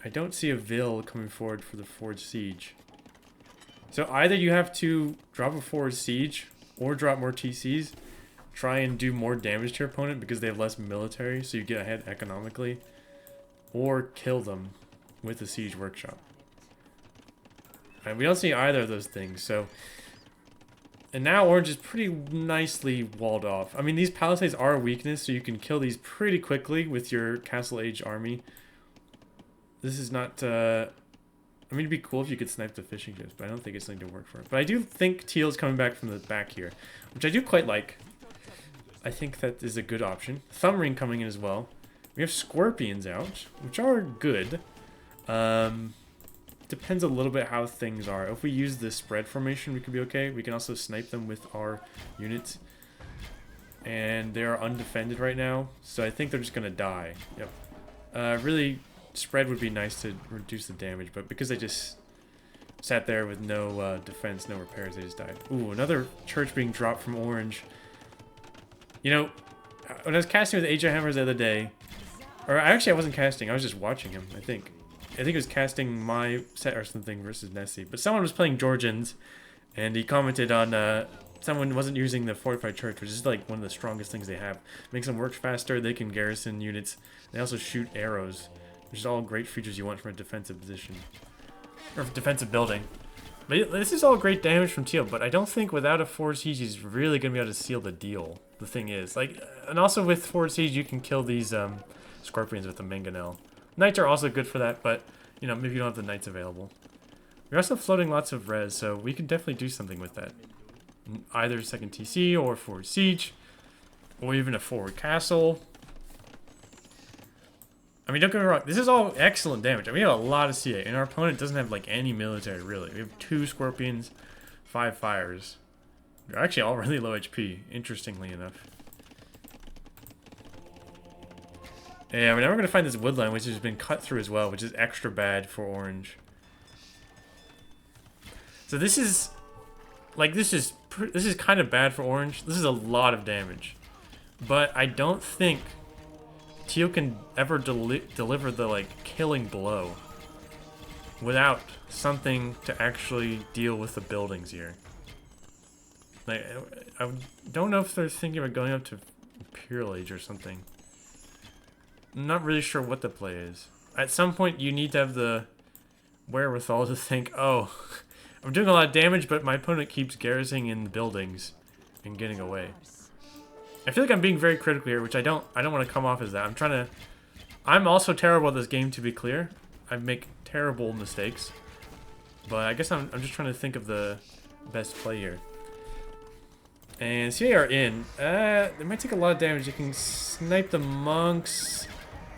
I don't see a Vil coming forward for the forward siege. So either you have to drop a forward siege or drop more TCs. Try and do more damage to your opponent because they have less military, so you get ahead economically. Or kill them with the siege workshop. And we don't see either of those things, so... And now orange is pretty nicely walled off. I mean, these palisades are a weakness, so you can kill these pretty quickly with your Castle Age army. This is not... I mean, it'd be cool if you could snipe the fishing ships, but I don't think it's going to work for it. But I do think Teal's coming back from the back here, which I do quite like. I think that is a good option. Thumb Ring coming in as well. We have Scorpions out, which are good. Depends a little bit how things are. If we use the spread formation, we could be okay. We can also snipe them with our units. And they are undefended right now, so I think they're just going to die. Yep. Really, spread would be nice to reduce the damage, but because they just sat there with no defense, no repairs, they just died. Ooh, another church being dropped from orange. You know, when I was casting with AJ Hammers the other day, or actually I wasn't casting, I was just watching him, I think. I think he was casting my set or something versus Nessie. But someone was playing Georgians, and he commented on someone wasn't using the Fortified Church, which is like one of the strongest things they have. Makes them work faster, they can garrison units. They also shoot arrows, which is all great features you want from a defensive position. Or defensive building. But this is all great damage from Teal, but I don't think without a forward siege he's really going to be able to seal the deal. The thing is, like, and also with forward siege you can kill these Scorpions with the Mangonel. Knights are also good for that, but, you know, maybe you don't have the Knights available. We're also floating lots of res, so we can definitely do something with that. Either second TC, or forward siege, or even a forward castle. I mean, don't get me wrong, this is all excellent damage. I mean, we have a lot of CA, and our opponent doesn't have, like, any military, really. We have 2 Scorpions, 5 Fires. They're actually all really low HP, interestingly enough. Yeah, I mean, now we're going to find this woodline, which has been cut through as well, which is extra bad for orange. So this is... Like, this is kind of bad for orange. This is a lot of damage. But I don't think Teal can ever deliver the, like, killing blow without something to actually deal with the buildings here. Like, I don't know if they're thinking about going up to Imperial Age or something. I'm not really sure what the play is. At some point, you need to have the wherewithal to think, oh, I'm doing a lot of damage, but my opponent keeps garrisoning in the buildings and getting away. I feel like I'm being very critical here, which I don't want to come off as that. I'm also terrible at this game, to be clear. I make terrible mistakes. But I guess I'm just trying to think of the best play here. And CA are in. They might take a lot of damage. You can snipe the monks.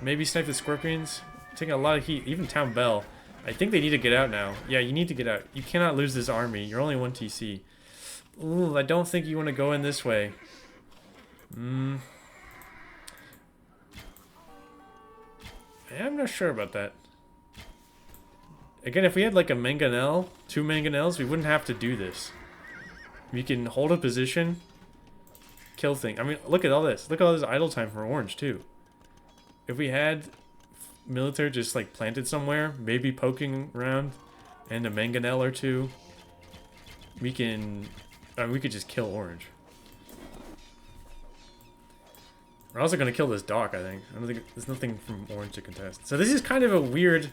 Maybe snipe the Scorpions. Taking a lot of heat. Even Town Bell. I think they need to get out now. Yeah, you need to get out. You cannot lose this army. You're only 1 TC. Ooh, I don't think you want to go in this way. I'm not sure about that. Again, if we had like a mangonel, 2 mangonels, we wouldn't have to do this. We can hold a position, kill things. I mean, look at all this. Look at all this idle time for orange, too. If we had military just like planted somewhere, maybe poking around, and a mangonel or 2, we can... I mean, we could just kill orange. We're also going to kill this dock, I think. I don't think... There's nothing from orange to contest. So this is kind of a weird...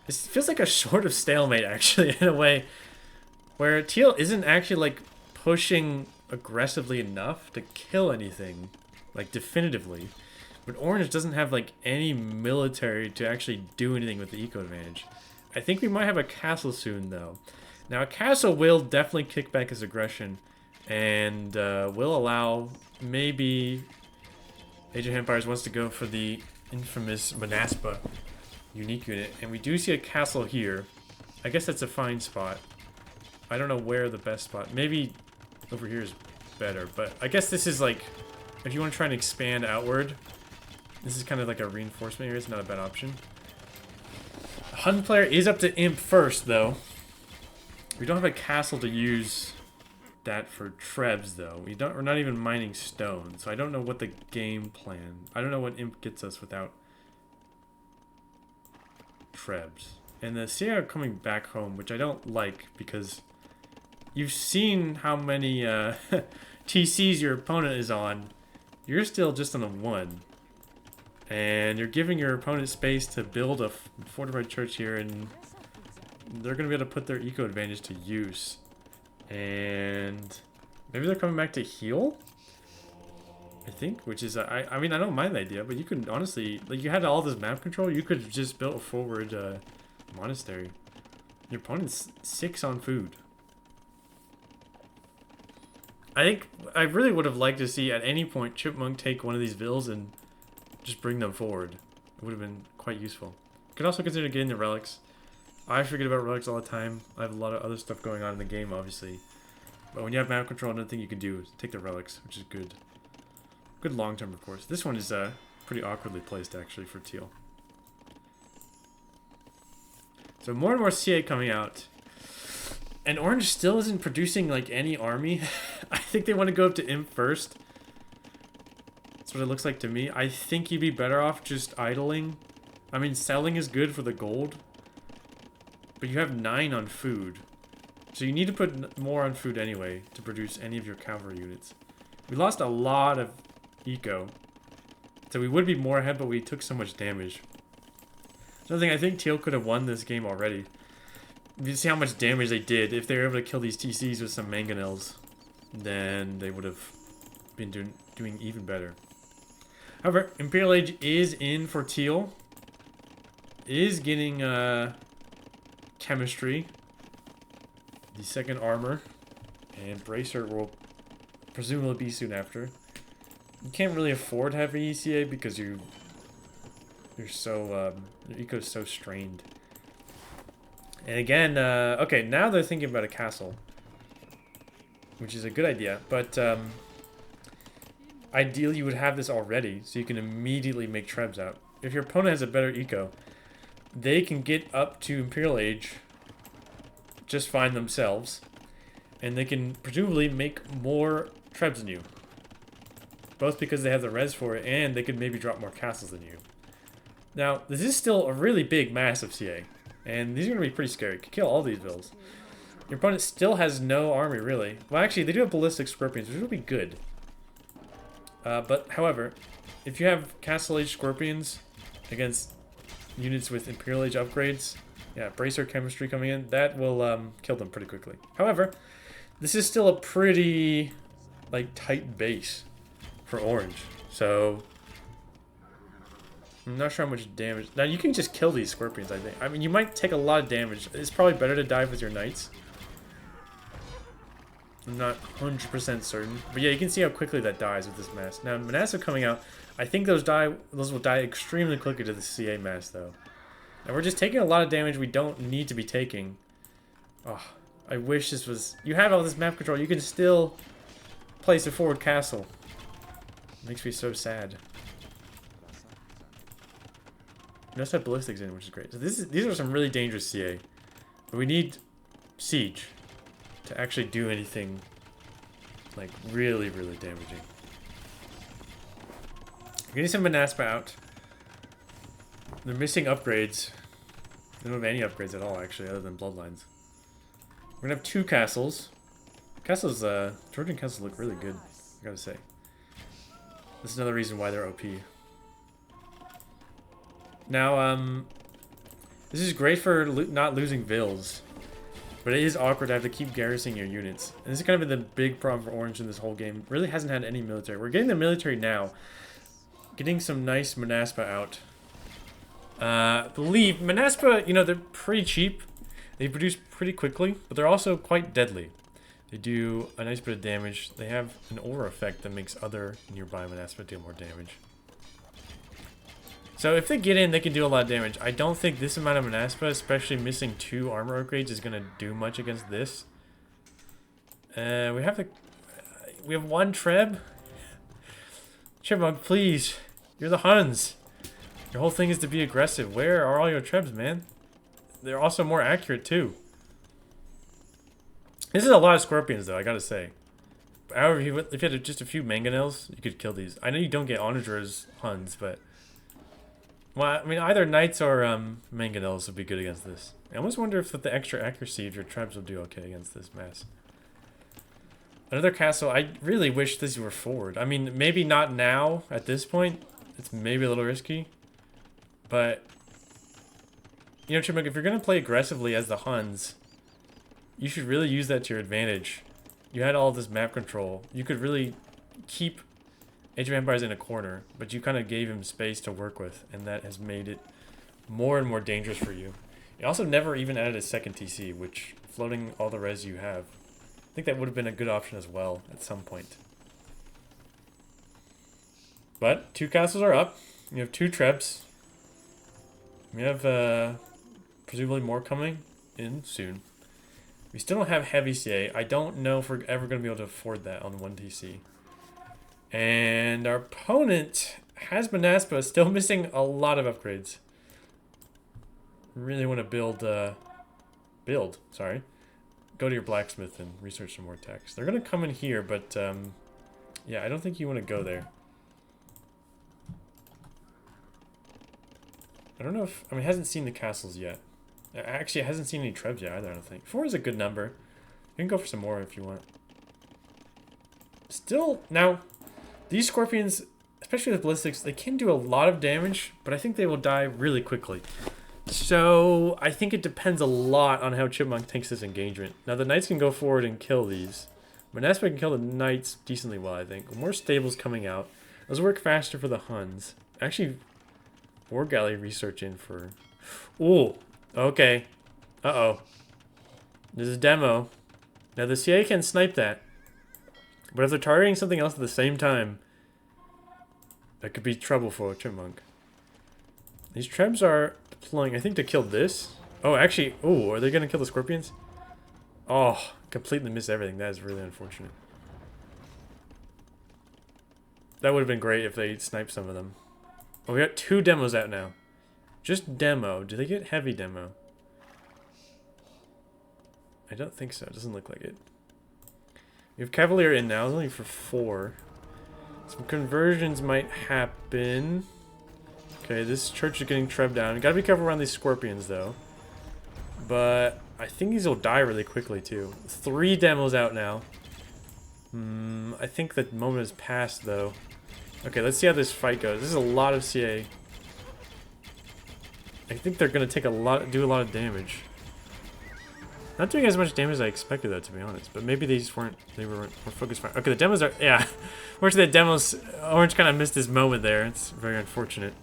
This feels like a sort of stalemate, actually, in a way. Where teal isn't actually, like, pushing aggressively enough to kill anything. Like, definitively. But orange doesn't have, like, any military to actually do anything with the eco advantage. I think we might have a castle soon, though. Now, a castle will definitely kick back his aggression. And will allow, maybe... Age of Hempires wants to go for the infamous Manaspa unique unit. And we do see a castle here. I guess that's a fine spot. I don't know where the best spot. Maybe over here is better. But I guess this is like... If you want to try and expand outward, this is kind of like a reinforcement area. It's not a bad option. The Hun player is up to Imp first, though. We don't have a castle to use that for Trebs, though. We're not even mining stone, so I don't know what the game plan... I don't know what Imp gets us without Trebs. And the CA are coming back home, which I don't like, because you've seen how many TCs your opponent is on. You're still just on a 1. And you're giving your opponent space to build a fortified church here, and they're going to be able to put their eco advantage to use. And maybe they're coming back to heal? I think, which is, I mean, I don't mind the idea, but you could honestly, like, you had all this map control, you could have just built a forward monastery. Your opponent's 6 on food. I think, I really would have liked to see at any point Chipmunk take one of these villas and just bring them forward. It would have been quite useful. You could also consider getting the relics. I forget about relics all the time. I have a lot of other stuff going on in the game, obviously. But when you have map control, another thing you can do is take the relics, which is good. Good long term, of course. This one is pretty awkwardly placed, actually, for teal. So more and more CA coming out. And orange still isn't producing, like, any army. I think they want to go up to Imp first. That's what it looks like to me. I think you'd be better off just idling. I mean, selling is good for the gold. But you have 9 on food. So you need to put more on food anyway to produce any of your cavalry units. We lost a lot of eco. So we would be more ahead, but we took so much damage. Another thing, I think teal could have won this game already. You see how much damage they did. If they were able to kill these TCs with some mangonels, then they would have been doing even better. However, Imperial Age is in for teal. Is getting chemistry, the 2nd armor, and bracer will presumably be soon after. You can't really afford heavy ECA because you're so your eco is so strained. And again, okay, now they're thinking about a castle, which is a good idea, but ideally you would have this already so you can immediately make Trebs out. If your opponent has a better eco, they can get up to Imperial Age just fine themselves, and they can presumably make more Trebs than you. Both because they have the res for it, and they could maybe drop more castles than you. Now, this is still a really big, massive CA, and these are going to be pretty scary. You can kill all these villas. Your opponent still has no army, really. Well, actually, they do have ballistic scorpions, which will be good. But, however, if you have Castle Age scorpions against units with Imperial Age upgrades, yeah, bracer chemistry coming in, that will kill them pretty quickly. However, this is still a pretty, like, tight base for orange. So, I'm not sure how much damage. Now, you can just kill these scorpions, I think. I mean, you might take a lot of damage. It's probably better to dive with your knights. I'm not 100% certain. But yeah, you can see how quickly that dies with this mass. Now, Manasa coming out, I think those will die extremely quickly to the CA mass, though. And we're just taking a lot of damage we don't need to be taking. Oh, I wish this was... You have all this map control. You can still place a forward castle. It makes me so sad. You also have ballistics in, which is great. So these are some really dangerous CA. But we need siege to actually do anything like really, really damaging. We're getting some Manaspa out. They're missing upgrades. They don't have any upgrades at all, actually, other than bloodlines. We're gonna have 2 castles. Castles, Georgian castles look really good, I gotta say. This is another reason why they're OP. Now, this is great for not losing vills. But it is awkward to have to keep garrisoning your units. And this is kind of been the big problem for Orange in this whole game. Really hasn't had any military. We're getting the military now. Getting some nice Manaspa out. Believe Manaspa, you know, they're pretty cheap. They produce pretty quickly, but they're also quite deadly. They do a nice bit of damage. They have an aura effect that makes other nearby Manaspa deal more damage. So if they get in, they can do a lot of damage. I don't think this amount of Manaspa, especially missing 2 armor upgrades, is going to do much against this. We have 1 Treb. Chipmunk, please. You're the Huns. Your whole thing is to be aggressive. Where are all your Trebs, man? They're also more accurate, too. This is a lot of Scorpions, though, I gotta say. However, if you had just a few Mangonels, you could kill these. I know you don't get Onagers Huns, but... Well, I mean, either Knights or Mangonels would be good against this. I almost wonder if with the extra accuracy of your Trebs will do okay against this mass. Another castle. I really wish these were forward. I mean, maybe not now, at this point. It's maybe a little risky. But, you know, Chipmunk, if you're going to play aggressively as the Huns, you should really use that to your advantage. You had all this map control. You could really keep Age of Empires in a corner, but you kind of gave him space to work with, and that has made it more and more dangerous for you. You also never even added a second TC, which, floating all the res you have, I think that would have been a good option as well at some point. But 2 castles are up. You have 2 Trebs. We have presumably more coming in soon. We still don't have heavy CA. I don't know if we're ever going to be able to afford that on 1 TC. And our opponent has Manaspa, still missing a lot of upgrades. Really want to go to your blacksmith and research some more techs. They're going to come in here, but yeah, I don't think you want to go there. I don't know if... I mean, it hasn't seen the castles yet. Actually, it hasn't seen any Trebs yet either, I don't think. 4 is a good number. You can go for some more if you want. Still, now, these Scorpions, especially with ballistics, they can do a lot of damage, but I think they will die really quickly. So, I think it depends a lot on how Chipmunk takes this engagement. Now, the Knights can go forward and kill these. Manaspa can kill the Knights decently well, I think. More stables coming out. Those work faster for the Huns. Actually, War Galley research in for... Ooh, okay. Uh-oh. There's a demo. Now, the CA can snipe that. But if they're targeting something else at the same time, that could be trouble for a Chipmunk. These Trebs are deploying, I think, to kill this. Oh, actually, oh, are they going to kill the Scorpions? Oh, completely missed everything. That is really unfortunate. That would have been great if they sniped some of them. Oh, we got 2 demos out now. Just demo. Do they get heavy demo? I don't think so. It doesn't look like it. We have Cavalier in now. It's only for 4. Some conversions might happen. Okay, this church is getting Treb down. You gotta be careful around these Scorpions, though. But I think these will die really quickly, too. 3 demos out now. I think the moment has passed, though. Okay, let's see how this fight goes. This is a lot of CA. I think they're gonna take do a lot of damage. Not doing as much damage as I expected, though, to be honest. But maybe they weren't more focused fire. Okay, the demos are, yeah. Fortunately, the demos, Orange kind of missed his moment there. It's very unfortunate.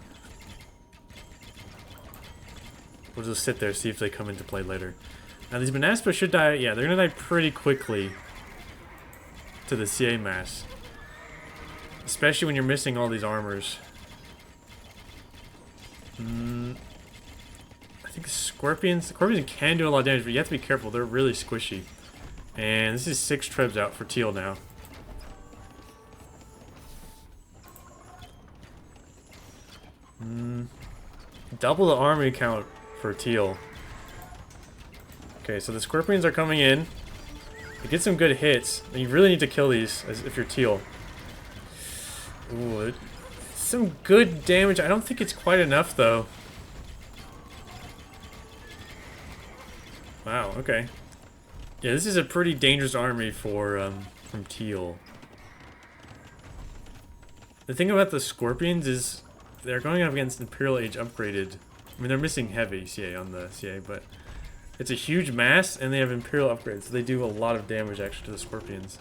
We'll just sit there, see if they come into play later. Now, these Manaspa should die, yeah, they're gonna die pretty quickly to the CA mass. Especially when you're missing all these armors. I think Scorpions can do a lot of damage, but you have to be careful. They're really squishy. And this is 6 trebs out for teal now. Double the army count for teal. Okay, so the scorpions are coming in. You get some good hits. And you really need to kill these if you're teal. Ooh, some good damage. I don't think it's quite enough though. Wow, okay. Yeah, this is a pretty dangerous army for from teal. The thing about the scorpions is they're going up against Imperial Age upgraded. I mean, they're missing heavy CA on the CA, but it's a huge mass, and they have Imperial upgrades, so they do a lot of damage actually to the scorpions.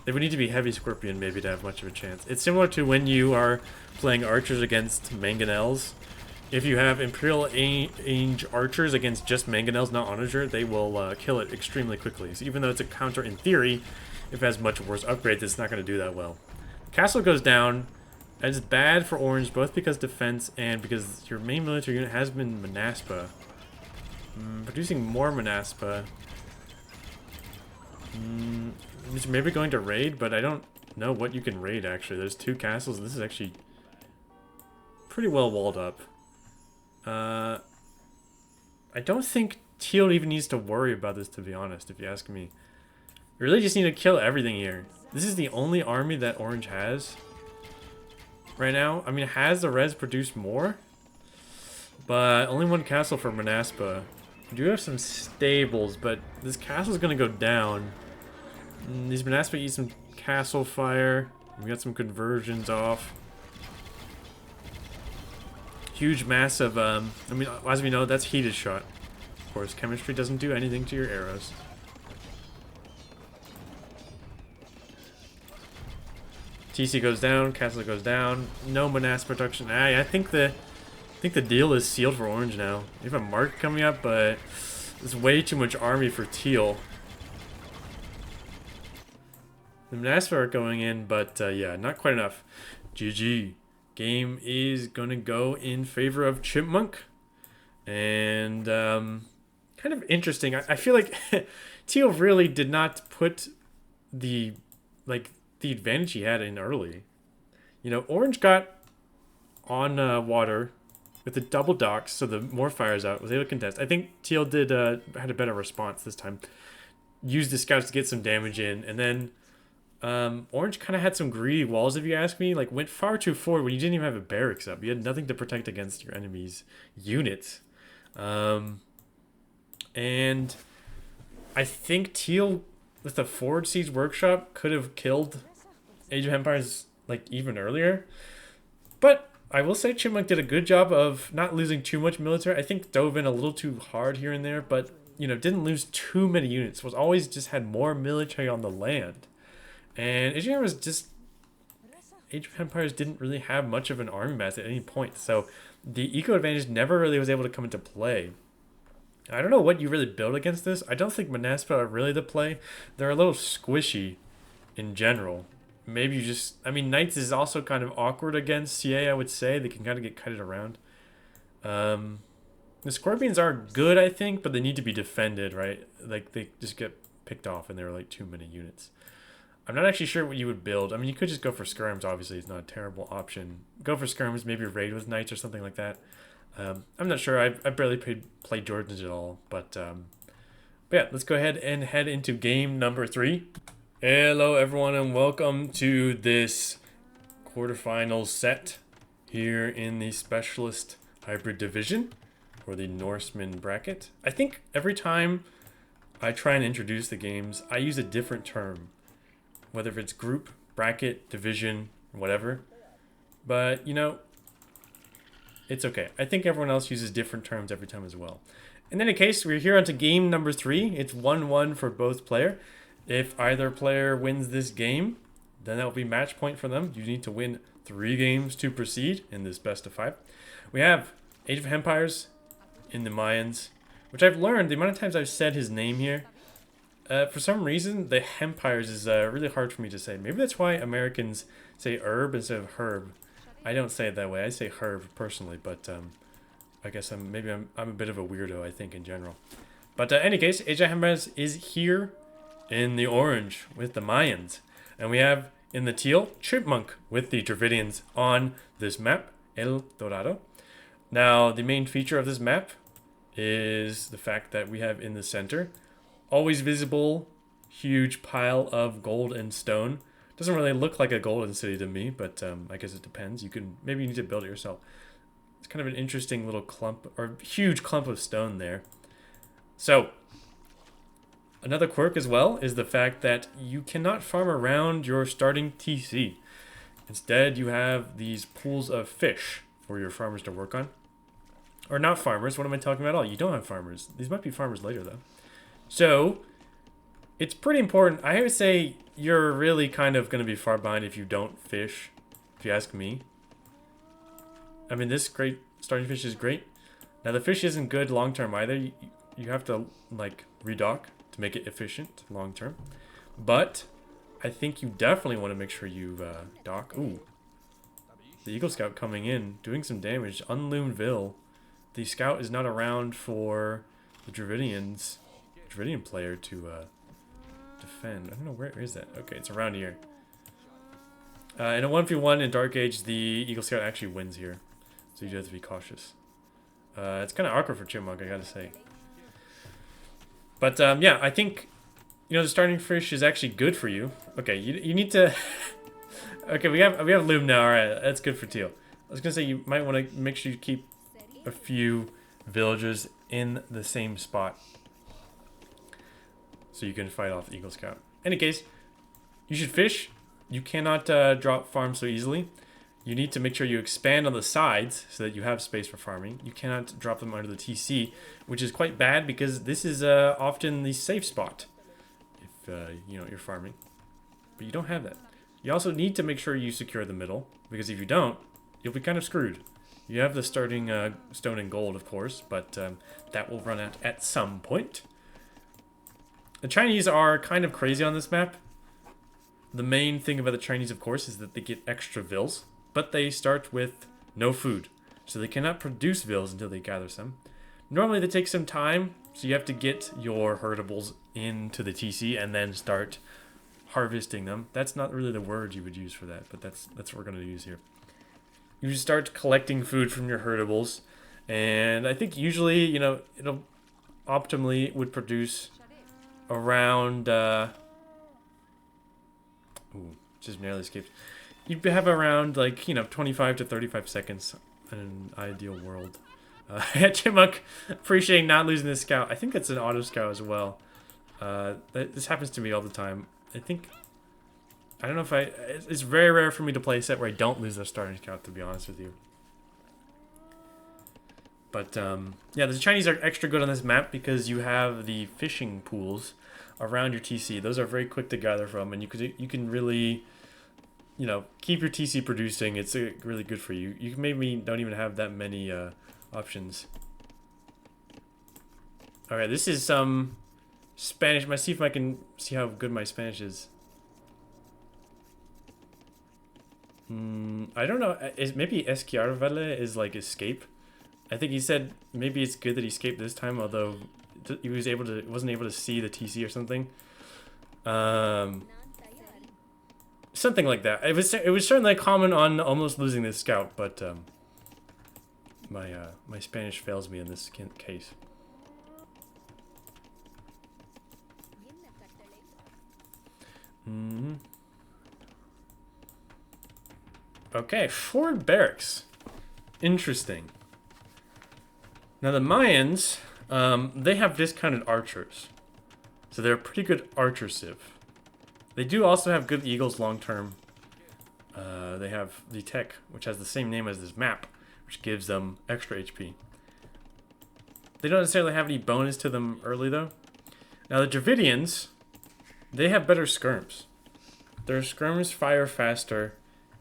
They would need to be heavy scorpion maybe to have much of a chance. It's similar to when you are playing archers against mangonels. If you have Imperial Age archers against just mangonels, not onager, they will kill it extremely quickly. So even though it's a counter in theory, if it has much worse upgrades, it's not going to do that well. Castle goes down. That is bad for orange, both because defense and because your main military unit has been Manaspa. Producing more Manaspa. It's maybe going to raid, but I don't know what you can raid actually. There's 2 castles, and this is actually pretty well walled up. I don't think teal even needs to worry about this, to be honest, if you ask me. You really just need to kill everything here. This is the only army that orange has right now. I mean, has the res produced more? But only 1 castle for Manaspa. We do have some stables, but this castle is going to go down. These Manaspa eat some castle fire. We got some conversions off. Huge mass of, I mean, as we know, that's heated shot. Of course, chemistry doesn't do anything to your arrows. TC goes down, castle goes down, no Manas production. I think the deal is sealed for orange now. You have a mark coming up, but there's way too much army for teal. The Manaspa are going in, but yeah, not quite enough. GG. Game is gonna go in favor of Chipmunk. And kind of interesting. I feel like teal really did not put the advantage he had in early. You know, orange got on water with the double docks, so the more fires out, was able to contest. I think teal did had a better response this time. Used the scouts to get some damage in, and then orange kind of had some greedy walls, if you ask me. Like, went far too forward when you didn't even have a barracks up. You had nothing to protect against your enemy's units. And I think teal with the Forward Siege Workshop could have killed Age of Empires like even earlier. But I will say Chipmunk did a good job of not losing too much military. I think dove in a little too hard here and there, but you know, didn't lose too many units. Was always just had more military on the land. And Age of Empires didn't really have much of an army mass at any point. So the eco advantage never really was able to come into play. I don't know what you really build against this. I don't think Manaspa are really the play. They're a little squishy in general. Maybe you just... I mean, Knights is also kind of awkward against CA, I would say. They can kind of get kited around. The Scorpions are good, I think, but they need to be defended, right? Like, they just get picked off and they're like too many units. I'm not actually sure what you would build. I mean, you could just go for skirms, obviously. It's not a terrible option. Go for skirms, maybe raid with Knights or something like that. I'm not sure. I barely played Jordans at all. But yeah, let's go ahead and head into game number 3. Hello, everyone, and welcome to this quarterfinals set here in the Specialist Hybrid Division, or the Norseman bracket. I think every time I try and introduce the games, I use a different term. Whether it's group, bracket, division, whatever. But, you know, it's okay. I think everyone else uses different terms every time as well. In any case, we're here on to game number 3. It's 1-1 for both player. If either player wins this game, then that will be match point for them. You need to win 3 games to proceed in this best of 5. We have Age of Hempires in the Mayans, which I've learned the amount of times I've said his name here. For some reason, the Hempires is really hard for me to say. Maybe that's why Americans say herb instead of herb. I don't say it that way. I say herb personally, but I guess I'm a bit of a weirdo, I think, in general. But in any case, Age of Hempires is here in the orange with the Mayans. And we have in the teal, Chipmunk with the Dravidians on this map, El Dorado. Now, the main feature of this map is the fact that we have in the center, always visible, huge pile of gold and stone. Doesn't really look like a golden city to me, but I guess it depends. Maybe you need to build it yourself. It's kind of an interesting little clump, or huge clump of stone there. So, another quirk as well is the fact that you cannot farm around your starting TC. Instead, you have these pools of fish for your farmers to work on. Or not farmers, what am I talking about at all? You don't have farmers. These might be farmers later, though. So, it's pretty important. I would say you're really kind of going to be far behind if you don't fish, if you ask me. I mean, this great starting fish is great. Now, the fish isn't good long-term either. You have to, like, redock to make it efficient long-term. But I think you definitely want to make sure you dock. Ooh. The Eagle Scout coming in, doing some damage. Unloomed Vil. The Scout is not around for the Dravidian player to defend. I don't know, where is that? Okay, it's around here. In a 1v1 in Dark Age, the Eagle Scout actually wins here. So you do have to be cautious. It's kind of awkward for Chipmunk, I gotta say. But yeah, I think, the starting fish is actually good for you. Okay, you need to... Okay, we have loom now. Alright, that's good for teal. I was gonna say you might want to make sure you keep a few villagers in the same spot, so you can fight off the Eagle Scout. In any case, you should fish. You cannot drop farms so easily. You need to make sure you expand on the sides so that you have space for farming. You cannot drop them under the TC, which is quite bad because this is often the safe spot if you're farming. But you don't have that. You also need to make sure you secure the middle, because if you don't, you'll be kind of screwed. You have the starting stone and gold, of course, but that will run out at some point. The Chinese are kind of crazy on this map. The main thing about the Chinese, of course, is that they get extra vils, but they start with no food. So they cannot produce vils until they gather some. Normally they take some time, so you have to get your herdables into the TC and then start harvesting them. That's not really the word you would use for that, but that's what we're going to use here. You start collecting food from your herdables, and I think usually, it'll optimally would produce around just narrowly escaped. You'd have around 25 to 35 seconds in an ideal world. Chipmunk, appreciating not losing this scout. I think it's an auto scout as well. This happens to me all the time. I don't know if it's very rare for me to play a set where I don't lose a starting scout, to be honest with you. But yeah, the Chinese are extra good on this map because you have the fishing pools around your TC. Those are very quick to gather from, and you can really, keep your TC producing. It's really good for you. You maybe don't even have that many options. All right, this is some Spanish. Let's see if I can see how good my Spanish is. I don't know. Maybe esquiarvele is like escape. I think he said maybe it's good that he escaped this time, although he wasn't able to see the TC or something. Something like that. It was certainly common on almost losing this scout, but my Spanish fails me in this case. Okay, Ford Barracks. Interesting. Now the Mayans, they have discounted archers. So they're a pretty good archer civ. They do also have good eagles long term. They have the tech, which has the same name as this map, which gives them extra HP. They don't necessarily have any bonus to them early though. Now the Dravidians, they have better skirms. Their skirms fire faster,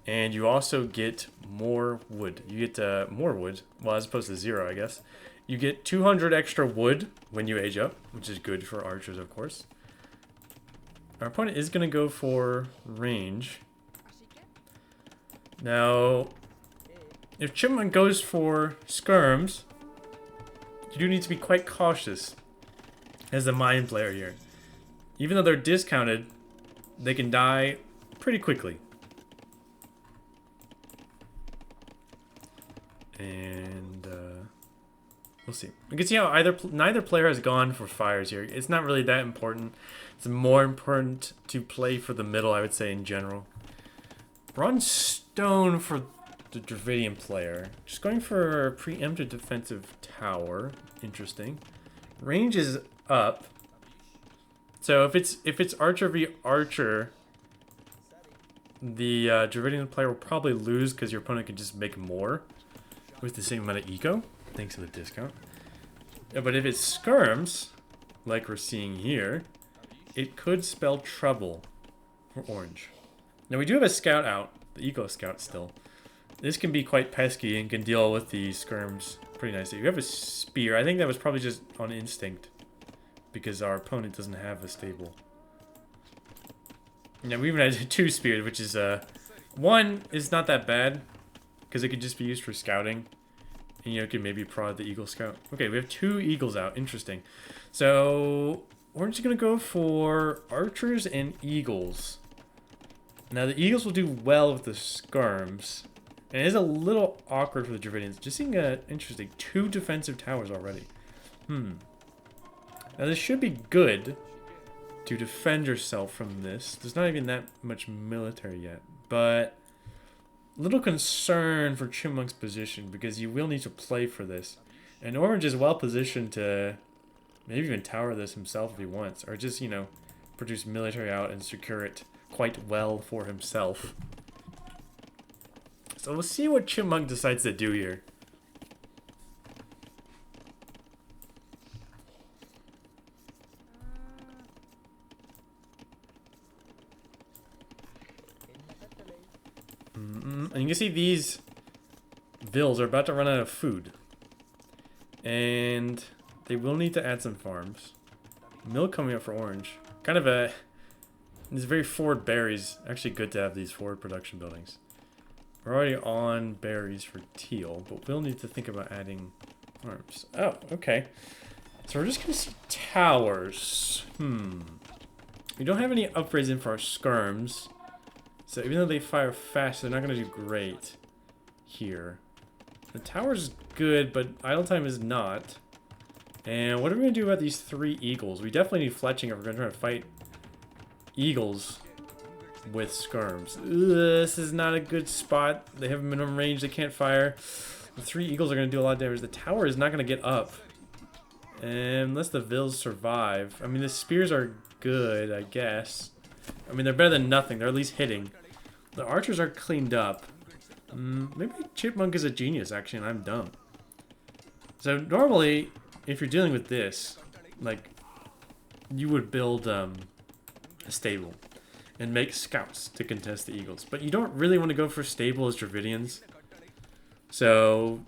and you also get more wood. You get more wood, well, as opposed to 0, I guess. You get 200 extra wood when you age up, which is good for archers, of course. Our opponent is going to go for range. Now, if Chipmunk goes for skirms, you do need to be quite cautious as the Mayan player here. even though they're discounted, they can die pretty quickly. And we'll see. You can see how neither player has gone for fires here. It's not really that important. It's more important to play for the middle, I would say, in general. We're on stone for the Dravidian player. Just going for a preemptive defensive tower. Interesting. Range is up. So if it's archer v archer, the Dravidian player will probably lose because your opponent can just make more with the same amount of eco, thanks to the discount. Yeah, but if it skirms, like we're seeing here, it could spell trouble for orange. Now we do have a scout out, the eco scout still. This can be quite pesky and can deal with the skirms pretty nicely. We have a spear. I think that was probably just on instinct because our opponent doesn't have a stable. Now we even had 2 spears, which is one is not that bad because it could just be used for scouting, and you know, it could maybe prod the eagle scout. Okay, we have 2 eagles out. Interesting. So orange is gonna go for archers and eagles. Now the eagles will do well with the skirms. And it is a little awkward for the Dravidians. Just seeing interesting 2 defensive towers already. Now this should be good to defend yourself from this. There's not even that much military yet. But little concern for Chipmunk's position because you will need to play for this. And orange is well positioned to maybe even tower this himself if he wants. Or just, you know, produce military out and secure it quite well for himself. So we'll see what Chipmunk decides to do here. And you can see these vills are about to run out of food. And they will need to add some farms. Milk coming up for orange. Kind of a... These very forward berries. Actually good to have these forward production buildings. We're already on berries for teal, but we'll need to think about adding farms. Oh, okay. So we're just going to see towers. We don't have any upgrades in for our skirms. So even though they fire fast, they're not going to do great here. The tower's good, but idle time is not. And what are we going to do about these 3 eagles? We definitely need fletching if we're going to try to fight eagles with skirms. This is not a good spot. They have minimum range. They can't fire. The 3 eagles are going to do a lot of damage. The tower is not going to get up. Unless the vills survive. I mean, the spears are good, I guess. I mean, they're better than nothing. They're at least hitting. The archers are cleaned up. Maybe Chipmunk is a genius, actually, and I'm dumb. So, normally, if you're dealing with this, like, you would build a stable and make scouts to contest the eagles. But you don't really want to go for stable as Dravidians. So,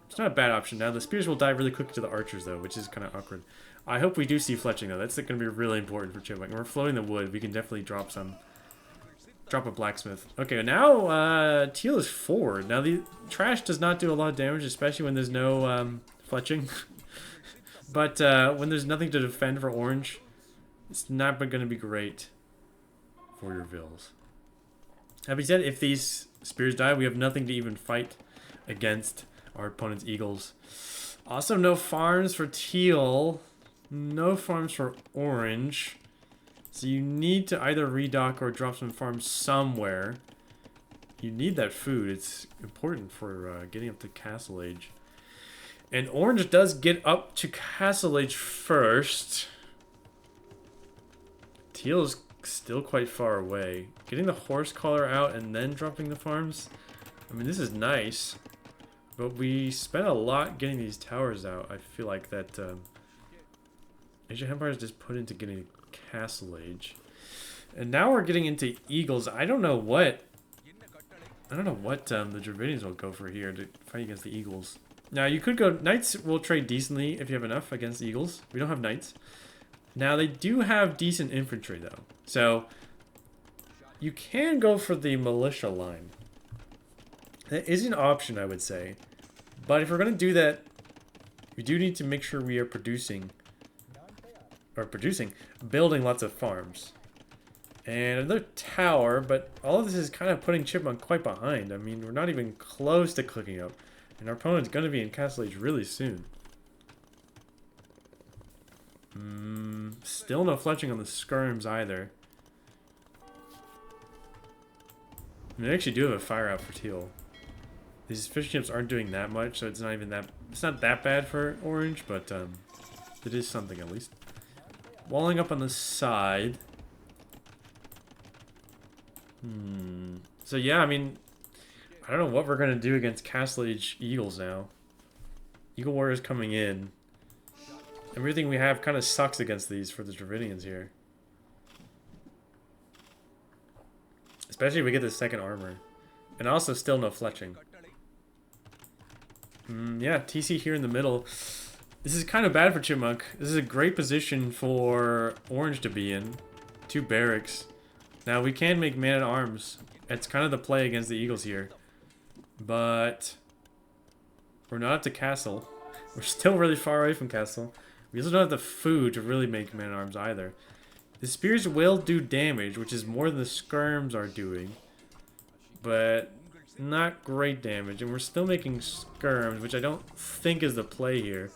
it's not a bad option. Now, the spears will die really quick to the archers, though, which is kind of awkward. I hope we do see fletching, though. That's going to be really important for Chipmunk. When we're floating the wood, we can definitely drop some. Drop a blacksmith. Okay, now teal is forward. Now, the trash does not do a lot of damage, especially when there's no fletching. But when there's nothing to defend for orange, it's not going to be great for your vills. Having said, if these spears die, we have nothing to even fight against our opponent's eagles. Also, no farms for teal. No farms for orange. So you need to either redock or drop some farms somewhere. You need that food. It's important for getting up to Castle Age. And orange does get up to Castle Age first. Teal is still quite far away. Getting the horse collar out and then dropping the farms. I mean, this is nice. But we spent a lot getting these towers out. I feel like that Age of Hempires just put into getting Castle Age. And now we're getting into eagles. I don't know what the Dravidians will go for here to fight against the eagles. Now you could go knights will trade decently if you have enough against the eagles. We don't have knights. Now they do have decent infantry though. So you can go for the militia line. That is an option, I would say. But if we're going to do that, we do need to make sure we are producing or producing, building lots of farms. And another tower, but all of this is kind of putting Chipmunk quite behind. I mean, we're not even close to clicking up. And our opponent's going to be in Castle Age really soon. Still no fletching on the skirms either. They actually do have a fire out for teal. These fish ships aren't doing that much, so it's not even that. It's not that bad for orange, but it is something at least. Walling up on the side. So yeah, I mean, I don't know what we're gonna do against Castle Age Eagles now. Eagle Warriors coming in. Everything we have kind of sucks against these for the Dravidians here. Especially if we get the second armor. And also still no fletching. Yeah, TC here in the middle. This is kind of bad for Chipmunk. This is a great position for Orange to be in. 2 barracks. Now we can make man-at-arms. It's kind of the play against the Eagles here. But we're not at the castle. We're still really far away from castle. We also don't have the food to really make man-at-arms either. The spears will do damage, which is more than the skirms are doing. But not great damage. And we're still making skirms, which I don't think is the play here.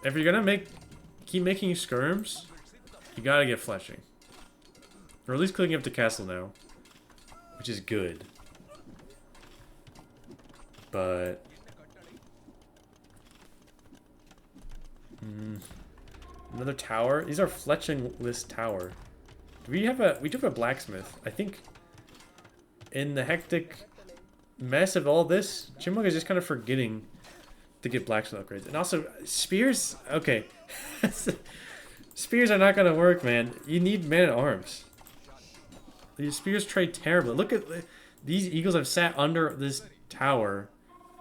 If you're gonna keep making skirms, you gotta get fletching. Or at least clicking up to castle now. Which is good. But another tower. These are fletching-less tower. Do we have we do have a blacksmith. I think in the hectic mess of all this, Chipmunk is just kind of forgetting to get blacksmith upgrades. And also, spears, okay. Spears are not gonna work, man. You need man-at-arms. These spears trade terribly. Look at these eagles have sat under this tower.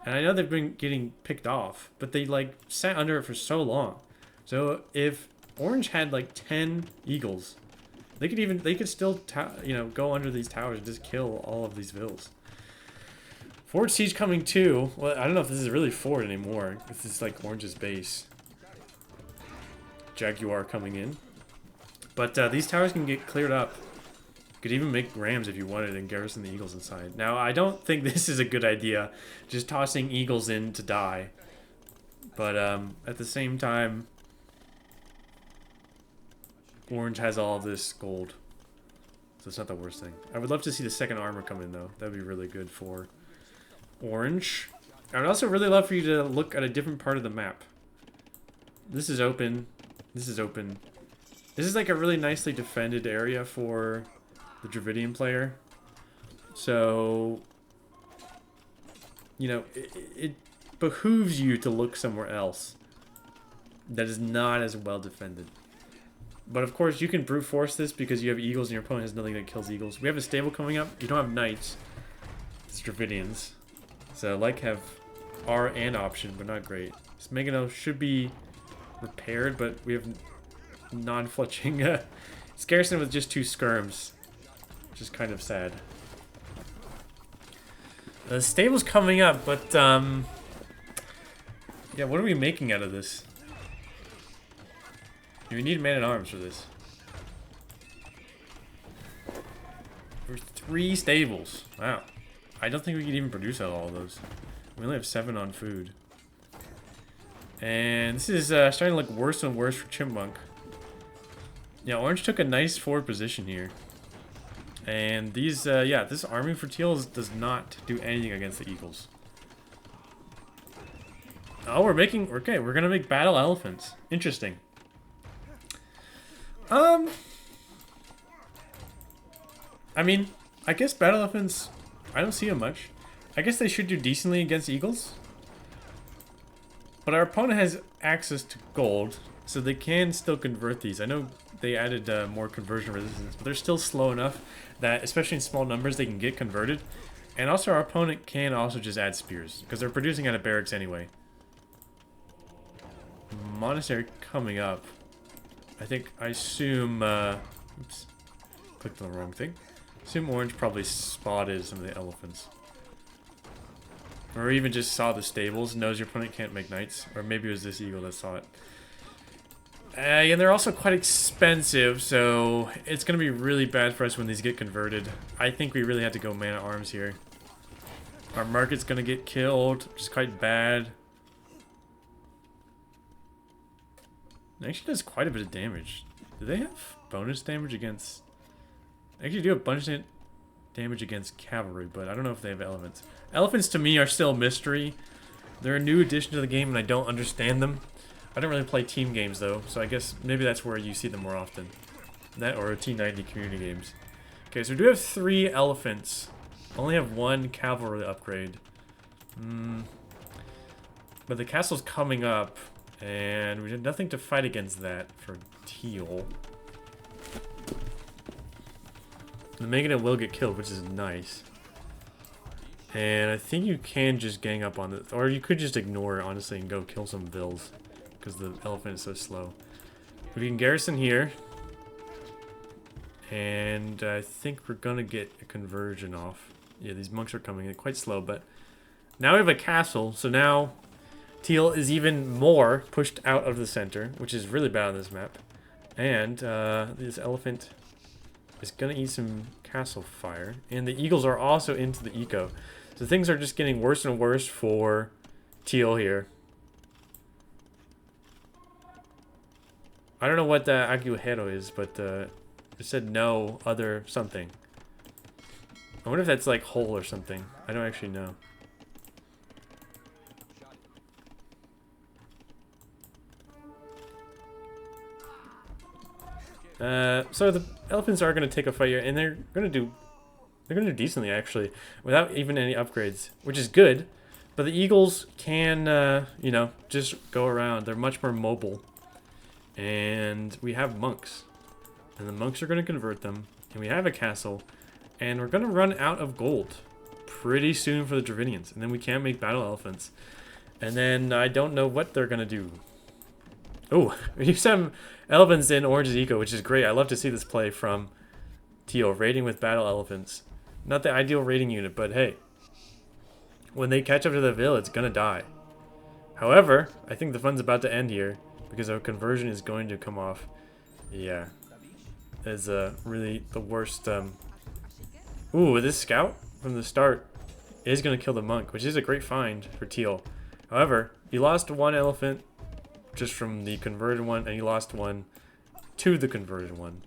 And I know they've been getting picked off, but they like sat under it for so long. So if Orange had like 10 eagles, they could still go under these towers and just kill all of these vills. Fort Siege coming too. Well, I don't know if this is really Fort anymore. This is like Orange's base. Jaguar coming in. But these towers can get cleared up. You could even make rams if you wanted and garrison the eagles inside. Now, I don't think this is a good idea, just tossing eagles in to die. But at the same time, Orange has all of this gold. So it's not the worst thing. I would love to see the second armor come in, though. That would be really good for Orange. I would also really love for you to look at a different part of the map. This is open. This is open. This is like a really nicely defended area for the Dravidian player. So, you know, it behooves you to look somewhere else that is not as well defended. But of course, you can brute force this because you have eagles and your opponent has nothing that kills eagles. We have a stable coming up. You don't have knights. It's Dravidians. So, like, have R and option, but not great. This Megano should be repaired, but we have non-fletching Scarson with just 2 skirms. Which is kind of sad. The stable's coming up, but yeah, what are we making out of this? We need man-at-arms for this. There's 3 stables. Wow. I don't think we could even produce out all of those. We only have 7 on food. And this is starting to look worse and worse for Chipmunk. Yeah, Orange took a nice forward position here. And these, yeah, this army for teals does not do anything against the eagles. Oh, okay, we're gonna make battle elephants. Interesting. I mean, I guess battle elephants, I don't see them much. I guess they should do decently against eagles. But our opponent has access to gold, so they can still convert these. I know they added more conversion resistance, but they're still slow enough that, especially in small numbers, they can get converted. And also our opponent can also just add spears, because they're producing out of barracks anyway. Monastery coming up. I assume, oops, clicked on the wrong thing. Assume Orange probably spotted some of the elephants. Or even just saw the stables, knows your opponent can't make knights. Or maybe it was this eagle that saw it. And they're also quite expensive, so it's going to be really bad for us when these get converted. I think we really have to go man-at-arms here. Our market's going to get killed, which is quite bad. It actually does quite a bit of damage. Do they have bonus damage against... They actually do have bonus damage against cavalry, but I don't know if they have elephants. Elephants, to me, are still a mystery. They're a new addition to the game, and I don't understand them. I don't really play team games, though, so I guess maybe that's where you see them more often. That or T90 community games. Okay, so we do have 3 elephants. Only have 1 cavalry upgrade. But the castle's coming up, and we have nothing to fight against that for teal. The Megadon will get killed, which is nice. And I think you can just gang up on it, or you could just ignore it, honestly, and go kill some vills. Because the elephant is so slow. We can garrison here. And I think we're going to get a conversion off. Yeah, these monks are coming in quite slow, but... Now we have a castle, so now... Teal is even more pushed out of the center, which is really bad on this map. And this elephant is going to eat some castle fire. And the eagles are also into the eco. So things are just getting worse and worse for Teal here. I don't know what the Aguero is, but it said no other something. I wonder if that's like whole or something. I don't actually know. So the elephants are going to take a fight here, and they're going to do decently actually, without even any upgrades, which is good. But the eagles can, you know, just go around. They're much more mobile. And we have monks. And the monks are going to convert them. And we have a castle. And we're going to run out of gold pretty soon for the Dravinians. And then we can't make battle elephants. And then I don't know what they're going to do. Oh, we use some elephants in Orange's Eco, which is great. I love to see this play from Teal, raiding with battle elephants. Not the ideal raiding unit, but hey. When they catch up to the Ville, it's going to die. However, I think the fun's about to end here. Because our conversion is going to come off. Yeah. It's really the worst. Ooh, this scout from the start is going to kill the monk, which is a great find for Teal. However, he lost 1 elephant just from the converted one, and he lost 1 to the converted one.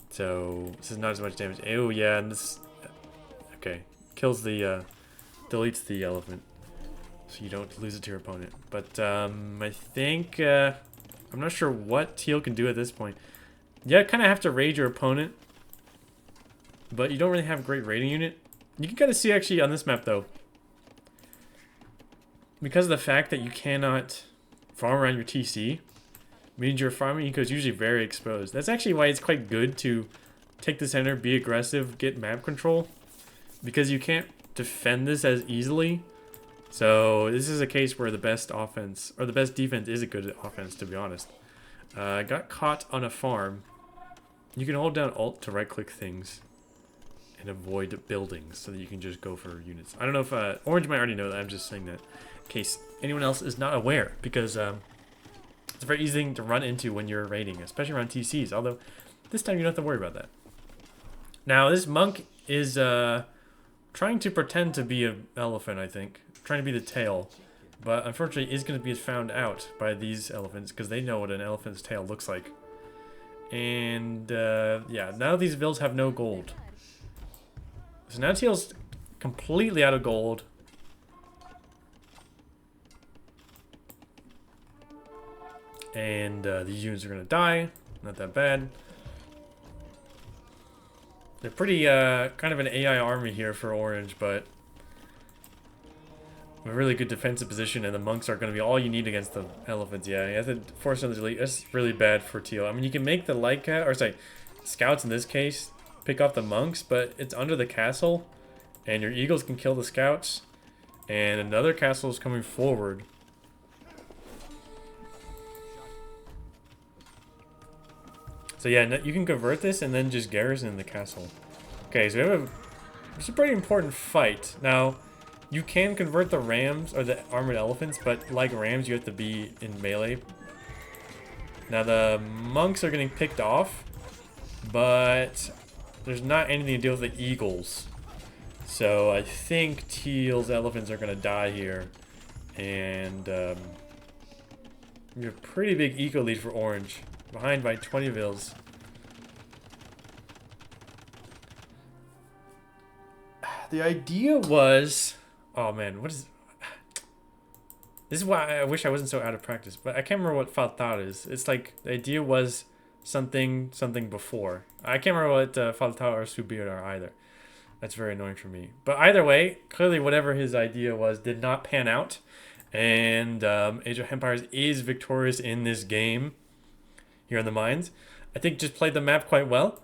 So, this is not as much damage. Oh, yeah, and this... Okay. Kills the... deletes the elephant. So you don't lose it to your opponent. But I think I'm not sure what Teal can do at this point. Yeah, kind of have to raid your opponent, but you don't really have a great raiding unit. You can kind of see actually on this map though, because of the fact that you cannot farm around your TC, means your farming eco is usually very exposed. That's actually why it's quite good to take the center, be aggressive, get map control, because you can't defend this as easily. So this is a case where the best offense, or the best defense is a good offense, to be honest. Got caught on a farm. You can hold down Alt to right-click things and avoid buildings so that you can just go for units. I don't know if Orange might already know that. I'm just saying that in case anyone else is not aware, because it's a very easy thing to run into when you're raiding, especially around TCs. Although this time you don't have to worry about that. Now this monk is trying to pretend to be an elephant, I think. Trying to be the tail, but unfortunately is going to be found out by these elephants because they know what an elephant's tail looks like. And yeah, now these vills have no gold. So now Teal's completely out of gold. And these units are going to die. Not that bad. They're pretty kind of an AI army here for Orange, but a really good defensive position, and the monks are going to be all you need against the elephants. Yeah, you have to force them to delete. That's really bad for Teal. I mean, you can make the Lyca, or sorry, scouts in this case, pick off the monks, but it's under the castle, and your eagles can kill the scouts, and another castle is coming forward. So yeah, you can convert this and then just garrison the castle. Okay, so we have it's a pretty important fight. Now, you can convert the rams, or the armored elephants, but like rams, you have to be in melee. Now the monks are getting picked off, but there's not anything to deal with the eagles. So I think Teal's elephants are going to die here. And you have a pretty big eco lead for Orange. Behind by 20 vills. The idea was... Oh man, what is... This is why I wish I wasn't so out of practice. But I can't remember what faltar is. It's like the idea was something before. I can't remember what faltar or subir are either. That's very annoying for me. But either way, clearly whatever his idea was did not pan out. And Age of Hempires is victorious in this game here in the mines. I think just played the map quite well.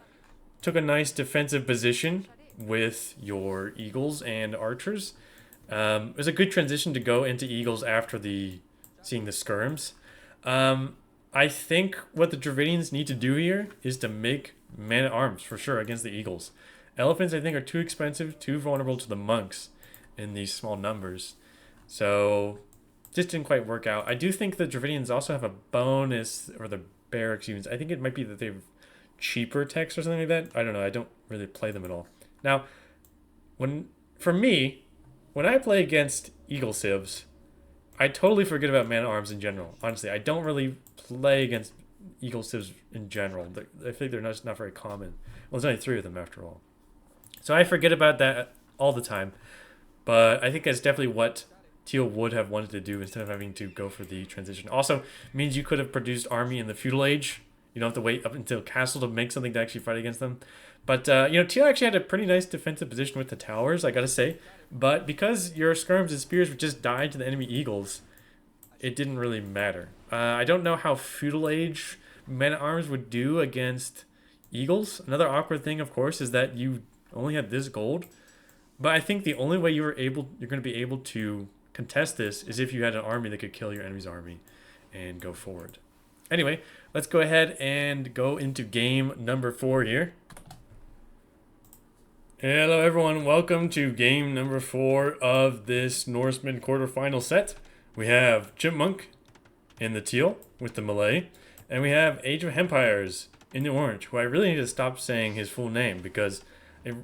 Took a nice defensive position with your eagles and archers. It was a good transition to go into eagles after seeing the skirms. I think what the Dravidians need to do here is to make man-at-arms for sure against the eagles. Elephants, I think, are too expensive, too vulnerable to the monks in these small numbers. So, just didn't quite work out. I do think the Dravidians also have a bonus, or the barracks units. I think it might be that they have cheaper techs or something like that. I don't know. I don't really play them at all. Now, for me, when I play against Eagle Civs, I totally forget about man-at-arms in general. Honestly, I don't really play against Eagle Civs in general. I think they're not very common. Well, there's only 3 of them after all. So I forget about that all the time. But I think that's definitely what Teal would have wanted to do instead of having to go for the transition. Also, means you could have produced army in the feudal age. You don't have to wait up until castle to make something to actually fight against them. But, Teal actually had a pretty nice defensive position with the towers, I gotta say. But because your skirms and spears would just die to the enemy eagles, it didn't really matter. I don't know how feudal age men-at-arms would do against eagles. Another awkward thing, of course, is that you only had this gold. But I think the only way you're going to be able to contest this is if you had an army that could kill your enemy's army and go forward. Anyway, let's go ahead and go into game number 4 here. Hello everyone, welcome to game number 4 of this Norseman quarterfinal set. We have Chipmunk in the teal with the Malay, and we have Age of Hempires in the orange, who I really need to stop saying his full name because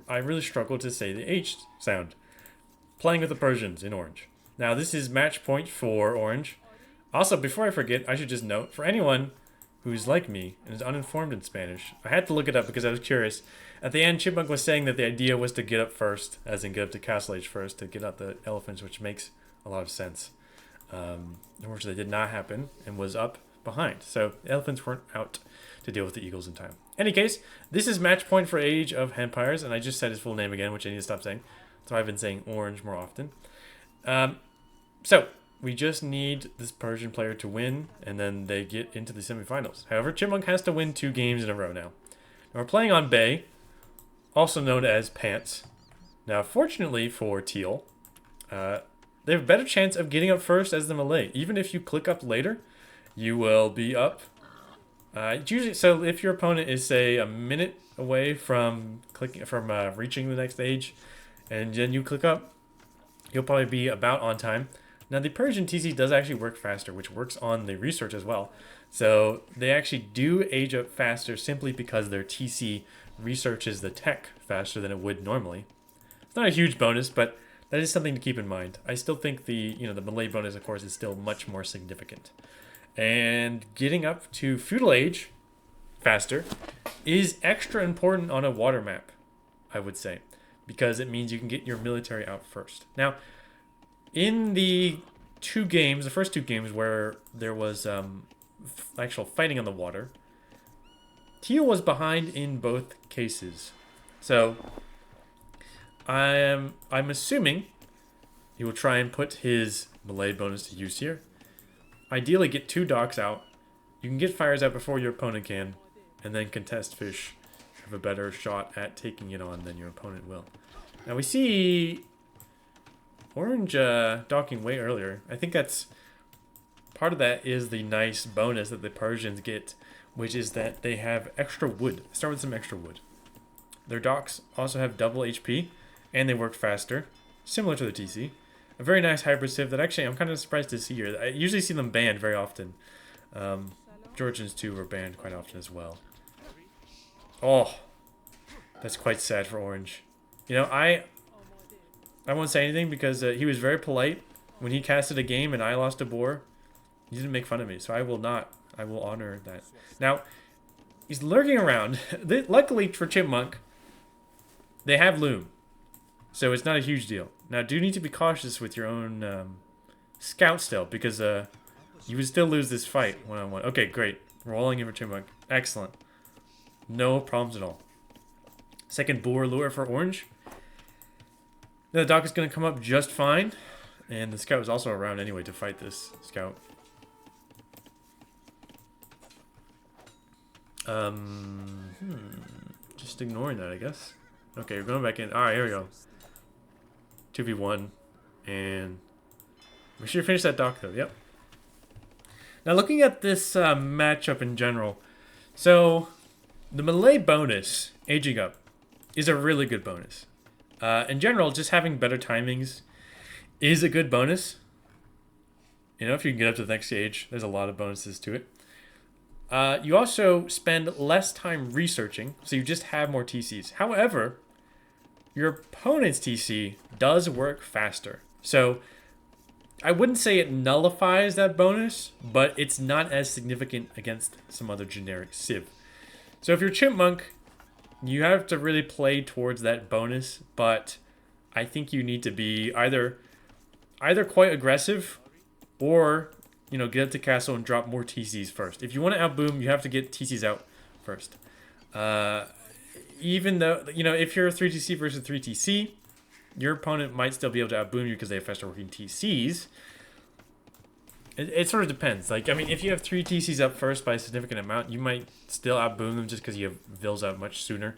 I really struggle to say the H sound. Playing with the Persians in orange. Now this is match point for orange. Also, before I forget, I should just note, for anyone who's like me and is uninformed in Spanish, I had to look it up because I was curious. At the end, Chipmunk was saying that the idea was to get up first, as in get up to Castle Age first, to get out the elephants, which makes a lot of sense. Unfortunately, that did not happen and was up behind. So the elephants weren't out to deal with the eagles in time. Any case, this is match point for Age of Hempires, and I just said his full name again, which I need to stop saying. So I've been saying orange more often. So we just need this Persian player to win, and then they get into the semifinals. However, Chipmunk has to win 2 games in a row now. We're playing on Bay, also known as Pants. Now, fortunately for Teal, they have a better chance of getting up first as the Malay. Even if you click up later, you will be up. Usually, so if your opponent is, say, a minute away from reaching the next stage, and then you click up, you'll probably be about on time. Now, the Persian TC does actually work faster, which works on the research as well. So they actually do age up faster simply because their TC researches the tech faster than it would normally. It's not a huge bonus, but that is something to keep in mind. I still think the Malay bonus, of course, is still much more significant. And getting up to feudal age faster is extra important on a water map, I would say, because it means you can get your military out first. Now, in the first two games where there was actual fighting on the water, Teal was behind in both cases. So I'm assuming he will try and put his Malay bonus to use here. Ideally, get 2 docks out. You can get fires out before your opponent can, and then contest fish. Have a better shot at taking it on than your opponent will. Now we see orange docking way earlier. I think that's part of that is the nice bonus that the Persians get, which is that they have extra wood. Start with some extra wood. Their docks also have double HP, and they work faster, similar to the TC. A very nice hybrid civ that actually I'm kind of surprised to see here. I usually see them banned very often. Georgians too were banned quite often as well. Oh, that's quite sad for Orange. You know, I won't say anything because he was very polite when he casted a game and I lost a boar. He didn't make fun of me, so I will not. I will honor that. Now, he's lurking around. Luckily for Chipmunk, they have Loom, so it's not a huge deal. Now, do need to be cautious with your own scout still, because you would still lose this fight one-on-one. Okay, great. Rolling in for Chipmunk. Excellent. No problems at all. Second boar lure for Orange. Now, the dock is going to come up just fine, and the scout is also around anyway to fight this scout. Just ignoring that, I guess. Okay, we're going back in. Alright, here we go. 2v1. And we should finish that dock, though. Yep. Now, looking at this matchup in general. So, the melee bonus, aging up, is a really good bonus. In general, just having better timings is a good bonus. You know, if you can get up to the next stage, there's a lot of bonuses to it. You also spend less time researching, so you just have more TCs. However, your opponent's TC does work faster. So, I wouldn't say it nullifies that bonus, but it's not as significant against some other generic civ. So if you're Chipmunk, you have to really play towards that bonus, but I think you need to be either quite aggressive or, you know, get up to castle and drop more TCs first. If you want to outboom, you have to get TCs out first. Even though, you know, if you're 3TC versus 3TC, your opponent might still be able to outboom you because they have faster working TCs. It sort of depends. Like, I mean, if you have 3 TCs up first by a significant amount, you might still outboom them just because you have Vils out much sooner.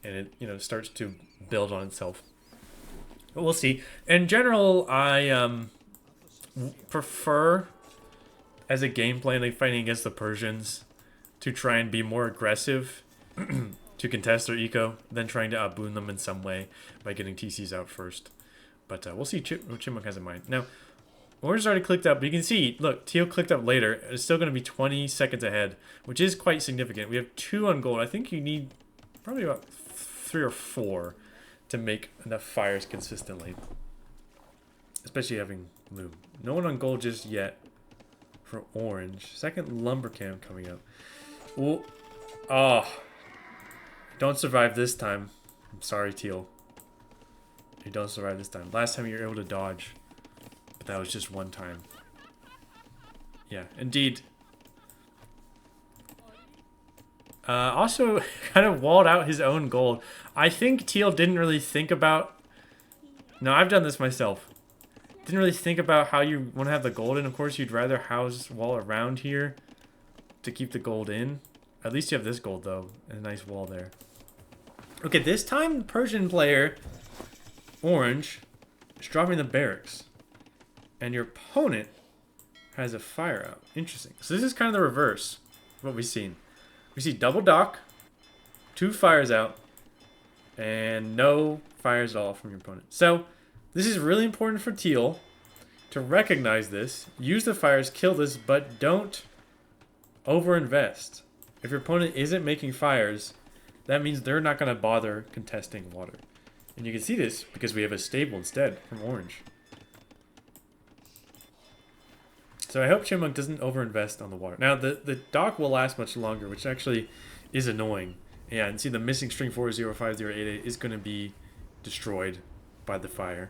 And it, you know, starts to build on itself. But we'll see. In general, I prefer, as a game plan, like fighting against the Persians, to try and be more aggressive to contest their eco, than trying to outboom them in some way by getting TCs out first. But we'll see what Chipmunk has in mind. Now, Orange already clicked up, but you can see, look, Teal clicked up later. It's still going to be 20 seconds ahead, which is quite significant. We have 2 on gold. I think you need probably about 3 or 4 to make enough fires consistently. Especially having Loom. No one on gold just yet for Orange. Second lumber cam coming up. Well, oh, don't survive this time. I'm sorry, Teal. You don't survive this time. Last time you were able to dodge. But that was just one time. Yeah, indeed. Also, kind of walled out his own gold. I think Teal didn't really think about... No, I've done this myself. Didn't really think about how you want to have the gold in. Of course, you'd rather house wall around here to keep the gold in. At least you have this gold, though. And a nice wall there. Okay, this time, Persian player, Orange, is dropping the barracks. And your opponent has a fire out. Interesting. So this is kind of the reverse of what we've seen. We see double dock, 2 fires out, and no fires at all from your opponent. So this is really important for Teal to recognize this, use the fires, kill this, but don't overinvest. If your opponent isn't making fires, that means they're not going to bother contesting water. And you can see this because we have a stable instead from Orange. So I hope Chipmunk doesn't overinvest on the water. Now, the dock will last much longer, which actually is annoying. Yeah, and see the missing string 405088 is going to be destroyed by the fire.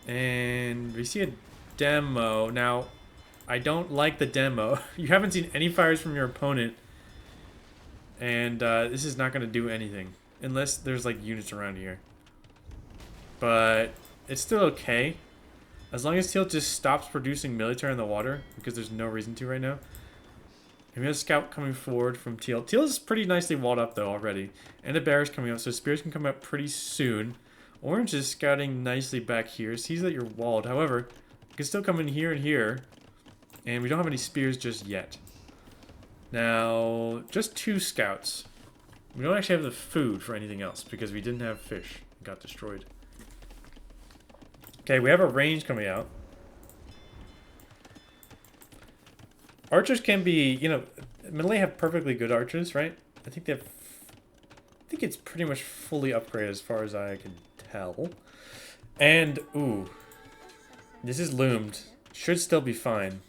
And we see a demo. Now, I don't like the demo. You haven't seen any fires from your opponent. And this is not going to do anything. Unless there's like units around here. But it's still okay. As long as Teal just stops producing military in the water, because there's no reason to right now. And we have a scout coming forward from Teal. Teal is pretty nicely walled up, though, already. And a bear's coming up, so spears can come up pretty soon. Orange is scouting nicely back here. Sees that you're walled. However, you can still come in here and here. And we don't have any spears just yet. Now, just 2 scouts. We don't actually have the food for anything else, because we didn't have fish. It got destroyed. Okay, we have a range coming out. Archers can be, you know, Melee have perfectly good archers, right? I think they have... I think it's pretty much fully upgraded as far as I can tell. And, ooh. This is loomed. Should still be fine.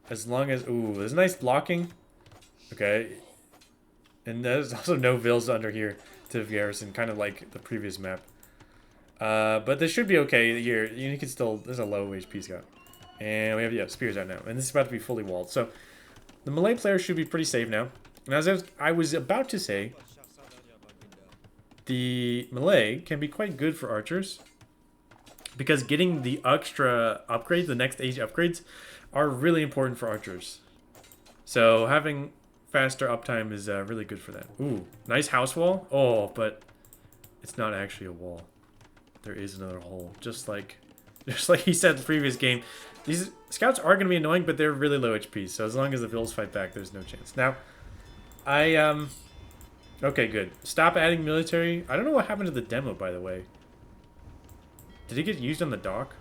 As long as... Ooh, there's nice blocking. Okay. And there's also no vills under here to garrison, kind of like the previous map. But this should be okay here. You can still... There's a low HP scout. And we have, yeah, spears out now. And this is about to be fully walled. So, the melee player should be pretty safe now. And as I was about to say, the melee can be quite good for archers. Because getting the extra upgrades, the next age upgrades, are really important for archers. So having faster uptime is really good for that. Ooh, nice house wall. Oh, but it's not actually a wall. There is another hole. Just like he said in the previous game, these scouts are going to be annoying, but they're really low HP. So as long as the vills fight back, there's no chance. Now, okay, good. Stop adding military. I don't know what happened to the demo, by the way. Did it get used on the dock?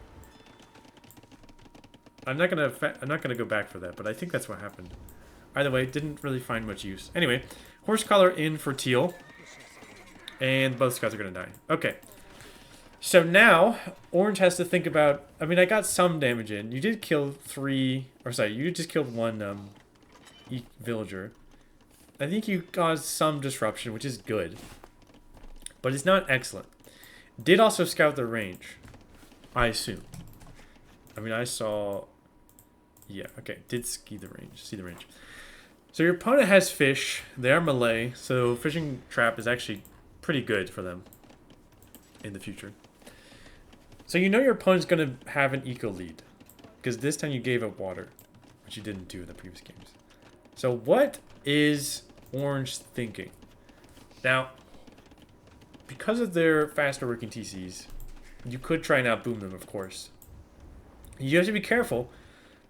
I'm not gonna go back for that, but I think that's what happened. Either way, didn't really find much use. Anyway, horse collar in for teal, and both scouts are gonna die. Okay. So now orange has to think about. I mean, I got some damage in. You did kill 3, or sorry, you just killed 1 villager. I think you caused some disruption, which is good, but it's not excellent. Did also scout the range, I assume. I mean, I saw... Yeah, okay. Did see the range. So your opponent has fish. They are melee, so fishing trap is actually pretty good for them in the future. So you know your opponent's going to have an eco lead, because this time you gave up water, which you didn't do in the previous games. So what is orange thinking? Now... Because of their faster working TCs, you could try and outboom them, of course. You have to be careful,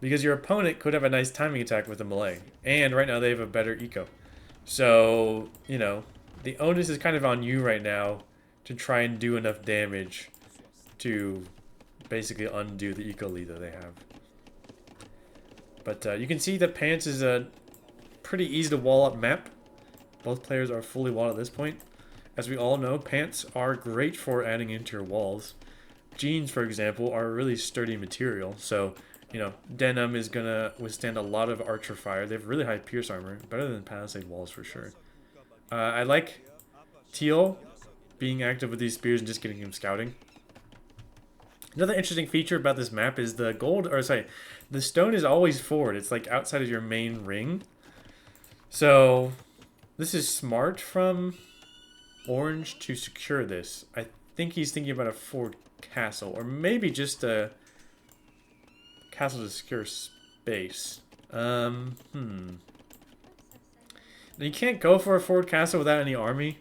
because your opponent could have a nice timing attack with the melee. And right now they have a better eco. So, you know, the onus is kind of on you right now to try and do enough damage to basically undo the eco lead that they have. But you can see that Pants is a pretty easy to wall up map. Both players are fully walled at this point. As we all know, pants are great for adding into your walls. Jeans, for example, are a really sturdy material. So, you know, denim is going to withstand a lot of archer fire. They have really high pierce armor. Better than palisade walls for sure. I like teal being active with these spears and just getting him scouting. Another interesting feature about this map is the the stone is always forward. It's like outside of your main ring. So, this is smart from... Orange to secure this. I think he's thinking about a forward castle, or maybe just a castle to secure space. Now you can't go for a forward castle without any army,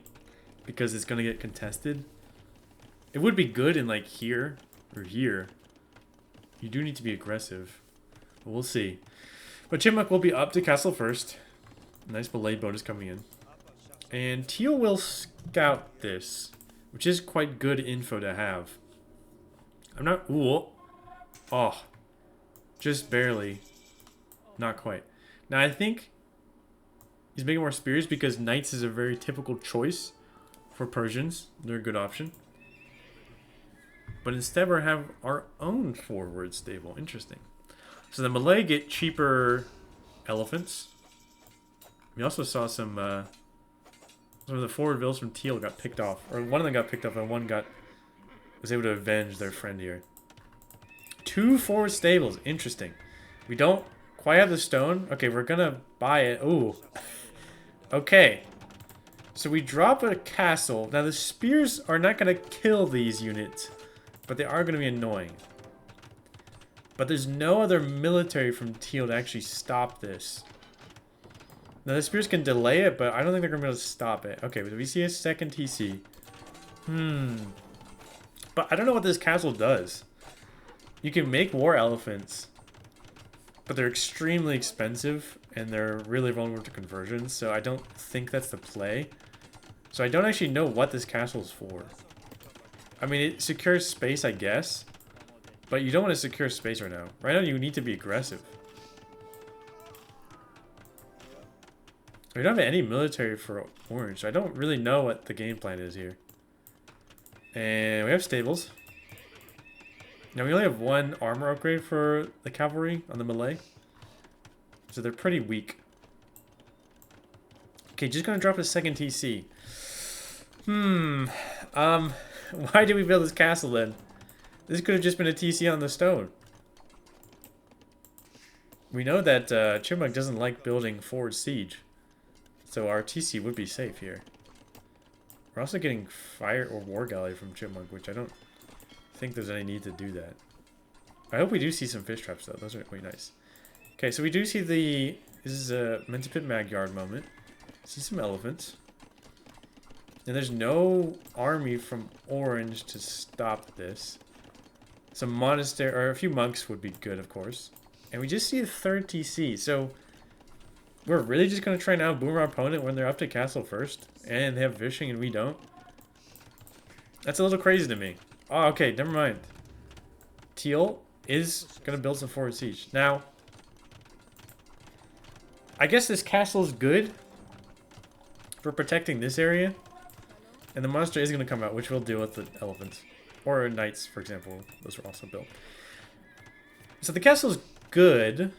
because it's gonna get contested. It would be good in like here or here. You do need to be aggressive, but we'll see. But Chipmunk will be up to castle first. Nice melee bonus coming in. And teal will scout this, which is quite good info to have. I'm not... Ooh. Oh. Just barely. Not quite. Now, I think he's making more spears because knights is a very typical choice for Persians. They're a good option. But instead, we have our own forward stable. Interesting. So the Malay get cheaper elephants. We also saw some of the forward vills from teal got picked off. Or one of them got picked off and one was able to avenge their friend here. 2 forward stables. Interesting. We don't quite have the stone. Okay, we're gonna buy it. Ooh. Okay. So we drop a castle. Now the spears are not gonna kill these units, but they are gonna be annoying. But there's no other military from teal to actually stop this. Now the spears can delay it, but I don't think they're gonna be able to stop it. Okay, we see a second TC. But I don't know what this castle does. You can make war elephants, but they're extremely expensive and they're really vulnerable to conversions, so I don't think that's the play. So I don't actually know what this castle is for. I mean, it secures space, I guess, but you don't want to secure space right now. Right now, you need to be aggressive. We don't have any military for orange, so I don't really know what the game plan is here. And we have stables. Now we only have one armor upgrade for the cavalry on the melee. So they're pretty weak. Okay, just gonna drop a second TC. Why did we build this castle then? This could have just been a TC on the stone. We know that Chipmunk doesn't like building forward siege. So our TC would be safe here. We're also getting fire or war galley from Chipmunk, which I don't think there's any need to do that. I hope we do see some fish traps though. Those are quite nice. Okay, so we do see the... This is a Mentipit Magyard moment. See some elephants. And there's no army from orange to stop this. Some monastery, or a few monks would be good, of course. And we just see a third TC, so... We're really just going to try and outboom our opponent when they're up to castle first? And they have fishing and we don't? That's a little crazy to me. Oh, okay, never mind. Teal is going to build some forward siege. Now, I guess this castle is good for protecting this area. And the monster is going to come out, which will deal with the elephants. Or knights, for example. Those were also built. So the castle is good.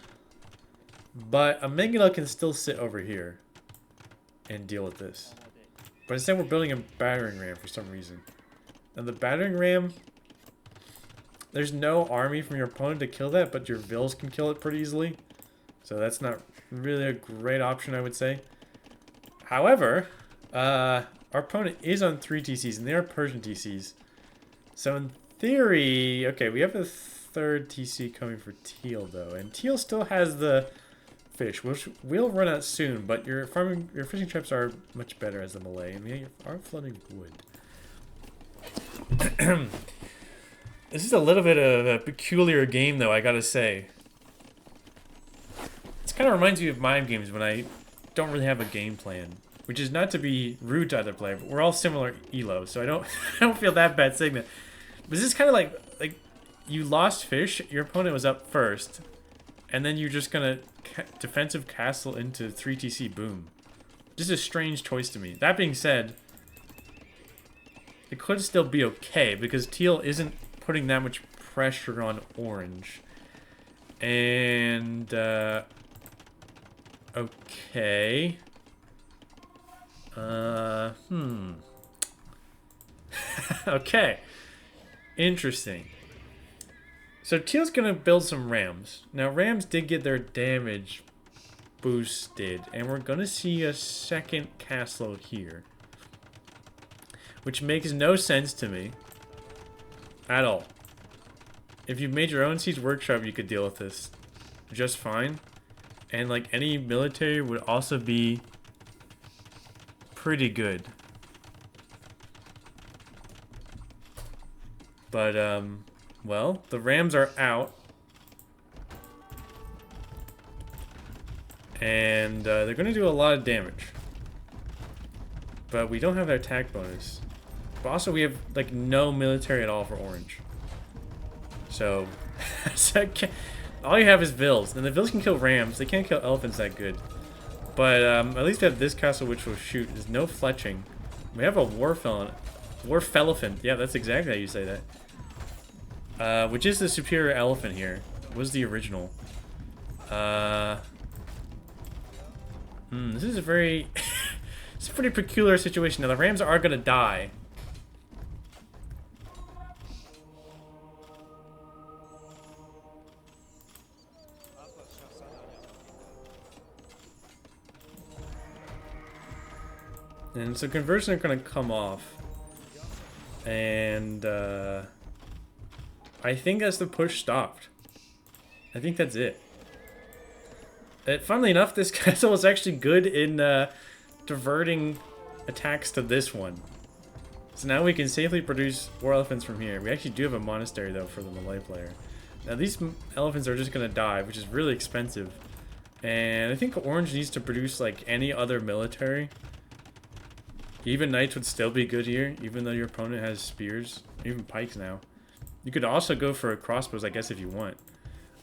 But a Mengele can still sit over here and deal with this. But instead we're building a battering ram for some reason. Now the battering ram, there's no army from your opponent to kill that, but your Vils can kill it pretty easily. So that's not really a great option, I would say. However, our opponent is on 3 TCs, and they are Persian TCs. So in theory, okay, we have a third TC coming for Teal though, and Teal still has the fish, which will run out soon, but your fishing traps are much better as a melee, and we are flooding wood. This is a little bit of a peculiar game, though, I gotta say. This kind of reminds me of Mime games when I don't really have a game plan, which is not to be rude to other players, but we're all similar elo, so I don't I don't feel that bad saying that. But this is kind of like you lost fish, your opponent was up first, and then you're just gonna defensive castle into 3 TC boom. Just a strange choice to me. That being said, it could still be okay because Teal isn't putting that much pressure on orange. And okay. Okay. Interesting. So Teal's gonna build some rams. Now rams did get their damage boosted, and we're gonna see a second castle here, which makes no sense to me at all. If you made your own siege workshop, you could deal with this just fine, and like any military would also be pretty good. But well, the rams are out. And they're going to do a lot of damage. But we don't have their attack bonus. But also we have like no military at all for orange. So, all you have is Vils. And the Vils can kill rams. They can't kill elephants that good. But at least we have this castle which will shoot. There's no fletching. We have a Warfelephant. Yeah, that's exactly how you say that. Which is the superior elephant here. Was the original. This is a very... it's a pretty peculiar situation. Now, the rams are gonna die. And so conversion are gonna come off. And, I think that's the push stopped. I think that's it. Funnily enough, this castle is actually good in diverting attacks to this one. So now we can safely produce war elephants from here. We actually do have a monastery, though, for the melee player. Now, these elephants are just going to die, which is really expensive. And I think orange needs to produce, like, any other military. Even knights would still be good here, even though your opponent has spears. Even pikes now. You could also go for crossbows, I guess, if you want.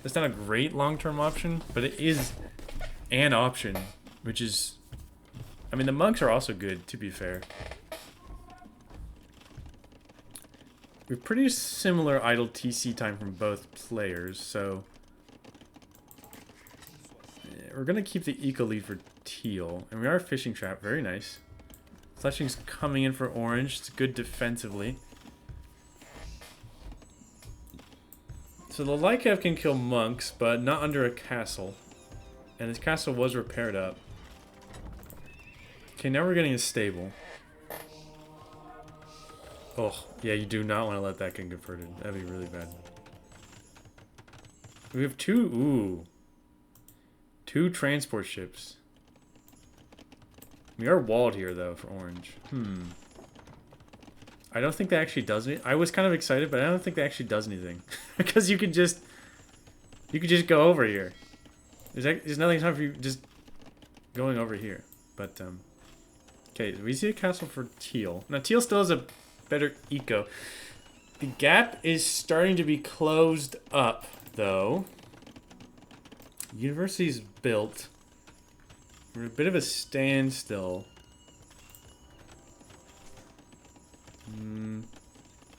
That's not a great long-term option, but it is an option, which is I mean, the monks are also good, to be fair. We have pretty similar idle TC time from both players, so... yeah, we're going to keep the eco lead for teal. And we are fishing trap. Very nice. Fletching's coming in for orange. It's good defensively. So the Lycav can kill monks, but not under a castle. And this castle was repaired up. Okay, now we're getting a stable. Oh, yeah, you do not want to let that get converted. That'd be really bad. We have two transport ships. We are walled here, though, for orange. I don't think that actually does anything. I was kind of excited, but I don't think that actually does anything. Because you could just go over here. There's nothing time for you just going over here. But, okay, we see a castle for teal. Now, teal still has a better eco. The gap is starting to be closed up, though. University's built. We're at a bit of a standstill.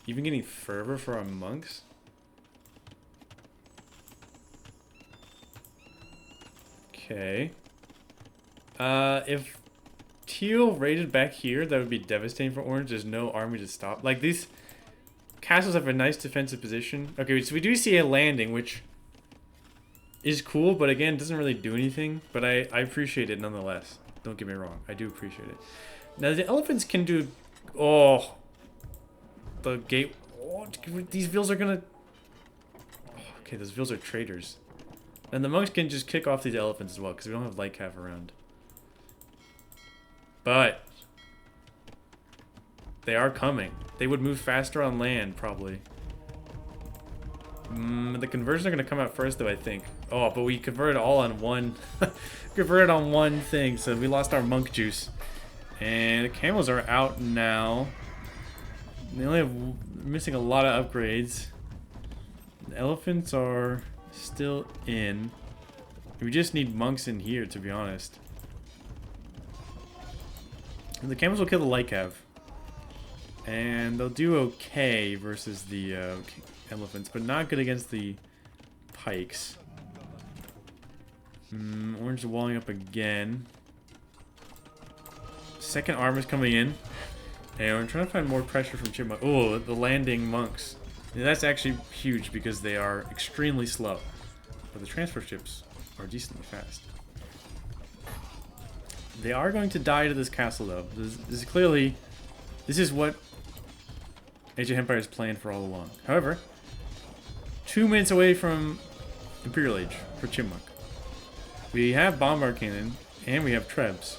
Even getting fervor for our monks? Okay. If teal raided back here, that would be devastating for orange. There's no army to stop. Like, these castles have a nice defensive position. Okay, so we do see a landing, which is cool, but again, doesn't really do anything. But I appreciate it nonetheless. Don't get me wrong. I do appreciate it. Now, the elephants can do... oh... the gate... oh, these vills are gonna... oh, okay, those vills are traitors. And the monks can just kick off these elephants as well, because we don't have Lycav around. But... they are coming. They would move faster on land, probably. The conversions are going to come out first, though, I think. Oh, but we converted all on one... converted on one thing, so we lost our monk juice. And the camels are out now. They only have... missing a lot of upgrades. The elephants are still in. We just need monks in here, to be honest. And the camels will kill the Lycav. And they'll do okay versus the elephants, but not good against the pikes. Orange is walling up again. Second armor's coming in. And we're trying to find more pressure from Chipmunk. Oh, the landing monks. Yeah, that's actually huge because they are extremely slow. But the transfer ships are decently fast. They are going to die to this castle, though. This is clearly... this is what Age of Hempires planned for all along. However, 2 minutes away from Imperial Age for Chipmunk. We have Bombard Cannon, and we have Trebs.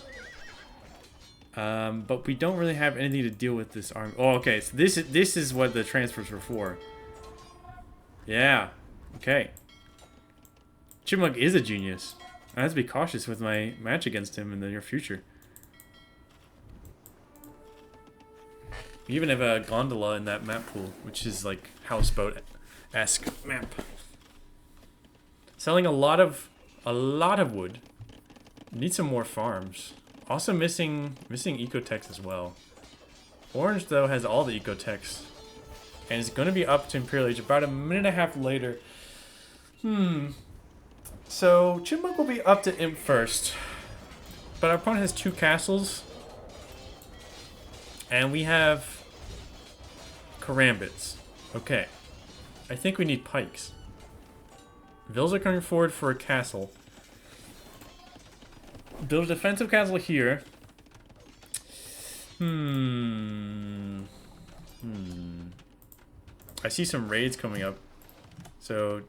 But we don't really have anything to deal with this army. Oh, okay, so this is what the transfers were for. Yeah, okay. Chipmunk is a genius. I have to be cautious with my match against him in the near future. We even have a gondola in that map pool, which is like houseboat-esque map. Selling a lot of wood. Need some more farms. Also missing ecotechs as well. Orange though has all the ecotechs, and it's going to be up to Imperial Age about a minute and a half later. So Chipmunk will be up to Imp first, but our opponent has 2 castles, and we have Karambits. Okay, I think we need pikes. Vills are coming forward for a castle. Build a defensive castle here. I see some raids coming up. So,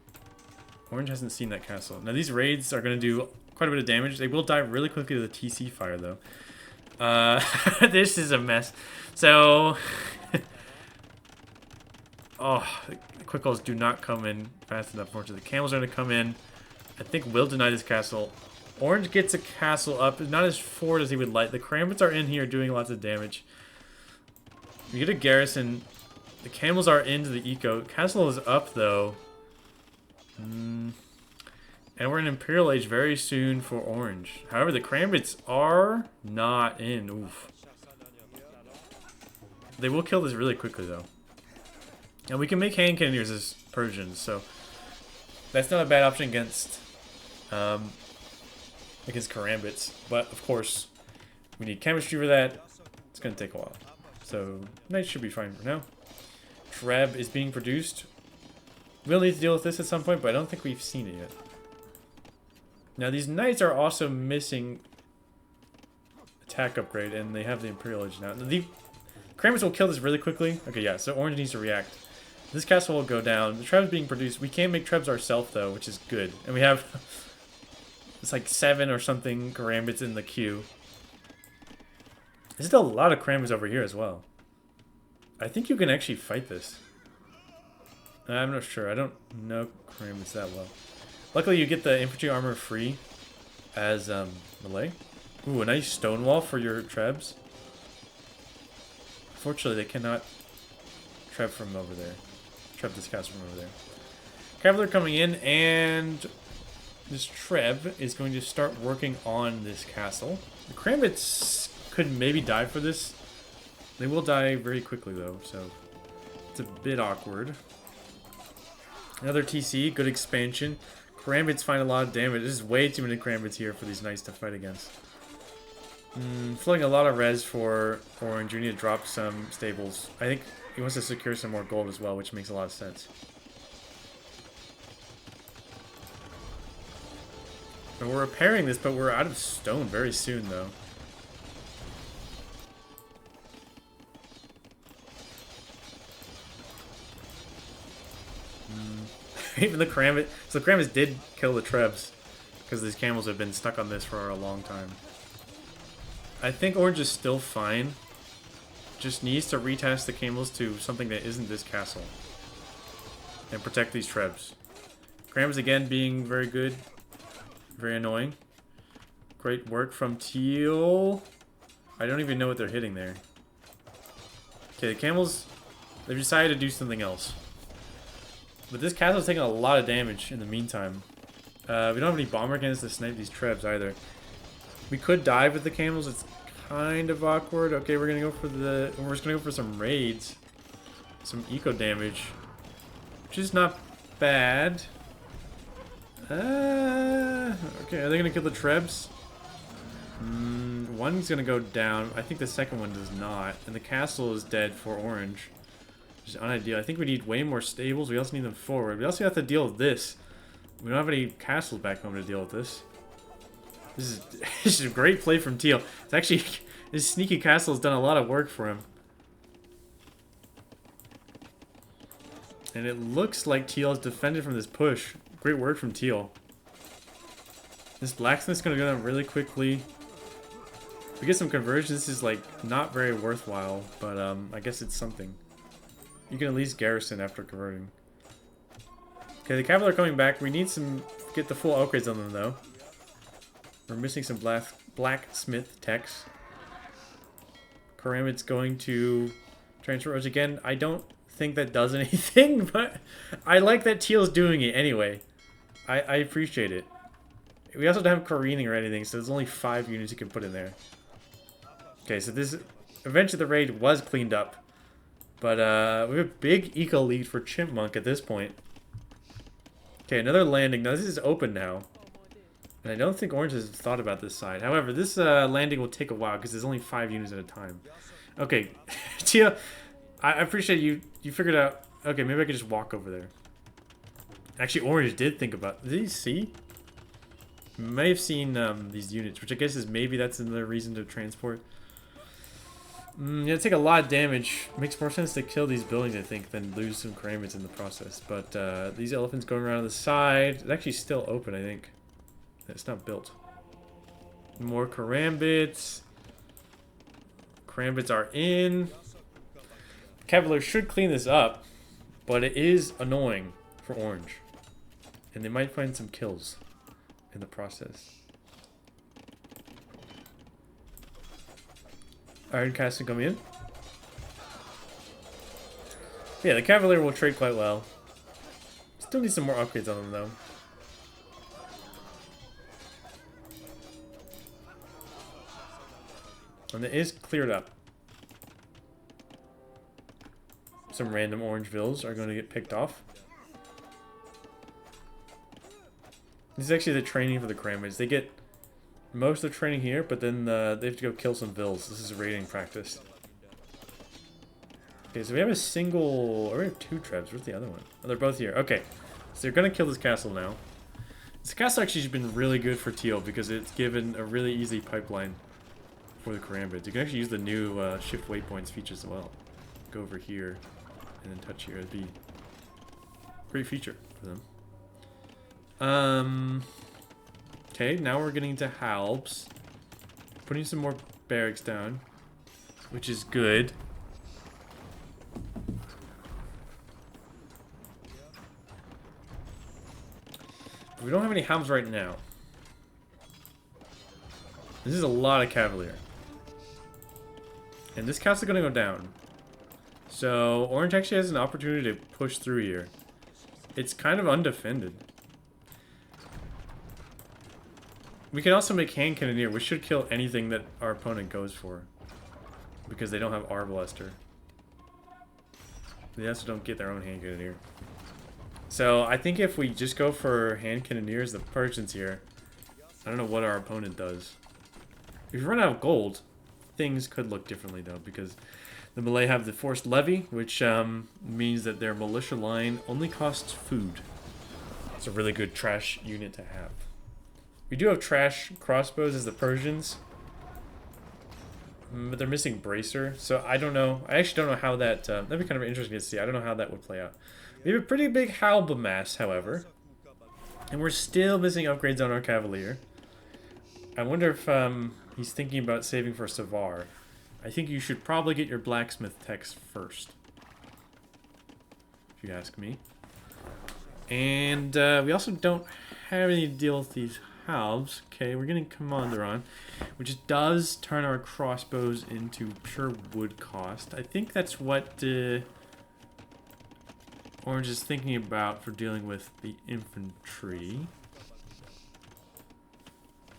Orange hasn't seen that castle. Now, these raids are going to do quite a bit of damage. They will die really quickly to the TC fire, though. This is a mess. So, oh, the quick calls do not come in fast enough. Unfortunately, the camels are going to come in. I think we'll deny this castle. Orange gets a castle up. Not as forward as he would like. The Karambits are in here doing lots of damage. We get a garrison. The camels are into the eco. Castle is up, though. And we're in Imperial Age very soon for orange. However, the Krambits are not in. Oof. They will kill this really quickly, though. And we can make hand cannoneers as Persians, so that's not a bad option against Karambits. But, of course, we need chemistry for that. It's going to take a while. So, knights should be fine for now. Treb is being produced. We'll need to deal with this at some point, but I don't think we've seen it yet. Now, these knights are also missing attack upgrade, and they have the Imperial Age now. The Krambits will kill this really quickly. Okay, yeah, so orange needs to react. This castle will go down. The Treb's being produced. We can't make Trebs ourselves, though, which is good. And we have... it's like 7 or something Karambits in the queue. There's still a lot of Krambits over here as well. I think you can actually fight this. I'm not sure. I don't know Karambits that well. Luckily, you get the infantry armor free as melee. Ooh, a nice stone wall for your Trebs. Unfortunately, they cannot Treb from over there. Treb this castle from over there. Cavalry coming in, and this Treb is going to start working on this castle. The Krambits could maybe die for this. They will die very quickly, though, so it's a bit awkward. Another TC, good expansion. Krambits find a lot of damage. This is way too many Krambits here for these knights to fight against. Floating a lot of res for orange. We need to drop some stables. I think he wants to secure some more gold as well, which makes a lot of sense. And we're repairing this, but we're out of stone very soon, though. Even the Karambit. So the Karambits did kill the Trebs, because these camels have been stuck on this for a long time. I think orange is still fine. Just needs to retest the camels to something that isn't this castle. And protect these Trebs. Krambits again being very good. Very annoying. Great work from Teal. I don't even know what they're hitting there. Okay, the camels, they've decided to do something else. But this castle's taking a lot of damage in the meantime. We don't have any bomber cannons to snipe these Trebs either. We could dive with the camels. It's kind of awkward. Okay, we're gonna go for the. We're just gonna go for some raids, some eco damage, which is not bad. Okay, are they gonna kill the Trebs? One's gonna go down. I think the second one does not, and the castle is dead for orange. Which is unideal. I think we need way more stables. We also need them forward. We also have to deal with this. We don't have any castles back home to deal with this. This is a great play from Teal. It's actually, this sneaky castle has done a lot of work for him. And it looks like Teal has defended from this push. Great work from Teal. This blacksmith's gonna go down really quickly. If we get some conversion, this is like not very worthwhile, but I guess it's something. You can at least garrison after converting. Okay, the cavalry are coming back. We need some, get the full upgrades on them though. We're missing some blacksmith techs. Karambit's going to transfer us again. I don't think that does anything, but I like that Teal's doing it anyway. I appreciate it. We also don't have careening or anything, so there's only 5 units you can put in there. Okay, so this, eventually the raid was cleaned up. But we have a big eco lead for Chipmunk at this point. Okay, another landing. Now this is open now. And I don't think Orange has thought about this side. However, this landing will take a while because there's only 5 units at a time. Okay, Tia, I appreciate you figured out... Okay, maybe I could just walk over there. Actually, Orange did think about... Did he see? May have seen these units, which I guess is maybe that's another reason to transport. Yeah, take a lot of damage. Makes more sense to kill these buildings, I think, than lose some Karambits in the process. But these elephants going around the side... It's actually still open, I think. It's not built. More Karambits. Karambits are in. Cavalier should clean this up, but it is annoying for Orange. And they might find some kills in the process. Iron Castle coming in. Yeah, the Cavalier will trade quite well. Still need some more upgrades on them, though. And it is cleared up. Some random orange vills are going to get picked off. This is actually the training for the Cranberries. They get most of the training here, but then they have to go kill some vills. This is raiding practice. Okay, so we have a single... Or we have 2 trebs. Where's the other one? Oh, they're both here. Okay, so they're going to kill this castle now. This castle actually has been really good for teal because it's given a really easy pipeline for the Karambits. You can actually use the new shift waypoints features as well. Go over here and then touch here. It'd be a great feature for them. Okay, now we're getting to Halbs. Putting some more barracks down, which is good. But we don't have any Halbs right now. This is a lot of Cavalier. And this castle's gonna go down. So, Orange actually has an opportunity to push through here. It's kind of undefended. We can also make Hand Cannoneer, which should kill anything that our opponent goes for. Because they don't have Arbalaster. They also don't get their own Hand Cannoneer. So, I think if we just go for Hand Cannoneers, the Persians here, I don't know what our opponent does. If we run out of gold, things could look differently though, because the Malay have the Forced Levy, which means that their militia line only costs food. It's a really good trash unit to have. We do have trash crossbows as the Persians, but they're missing Bracer, so I don't know. I actually don't know how that... that'd be kind of interesting to see. I don't know how that would play out. We have a pretty big Halba mass, however, and we're still missing upgrades on our Cavalier. I wonder if he's thinking about saving for Savar. I think you should probably get your blacksmith techs first, if you ask me. And we also don't have any to deal with these halves. Okay, we're getting Commander on, which does turn our crossbows into pure wood cost. I think that's what Orange is thinking about for dealing with the infantry.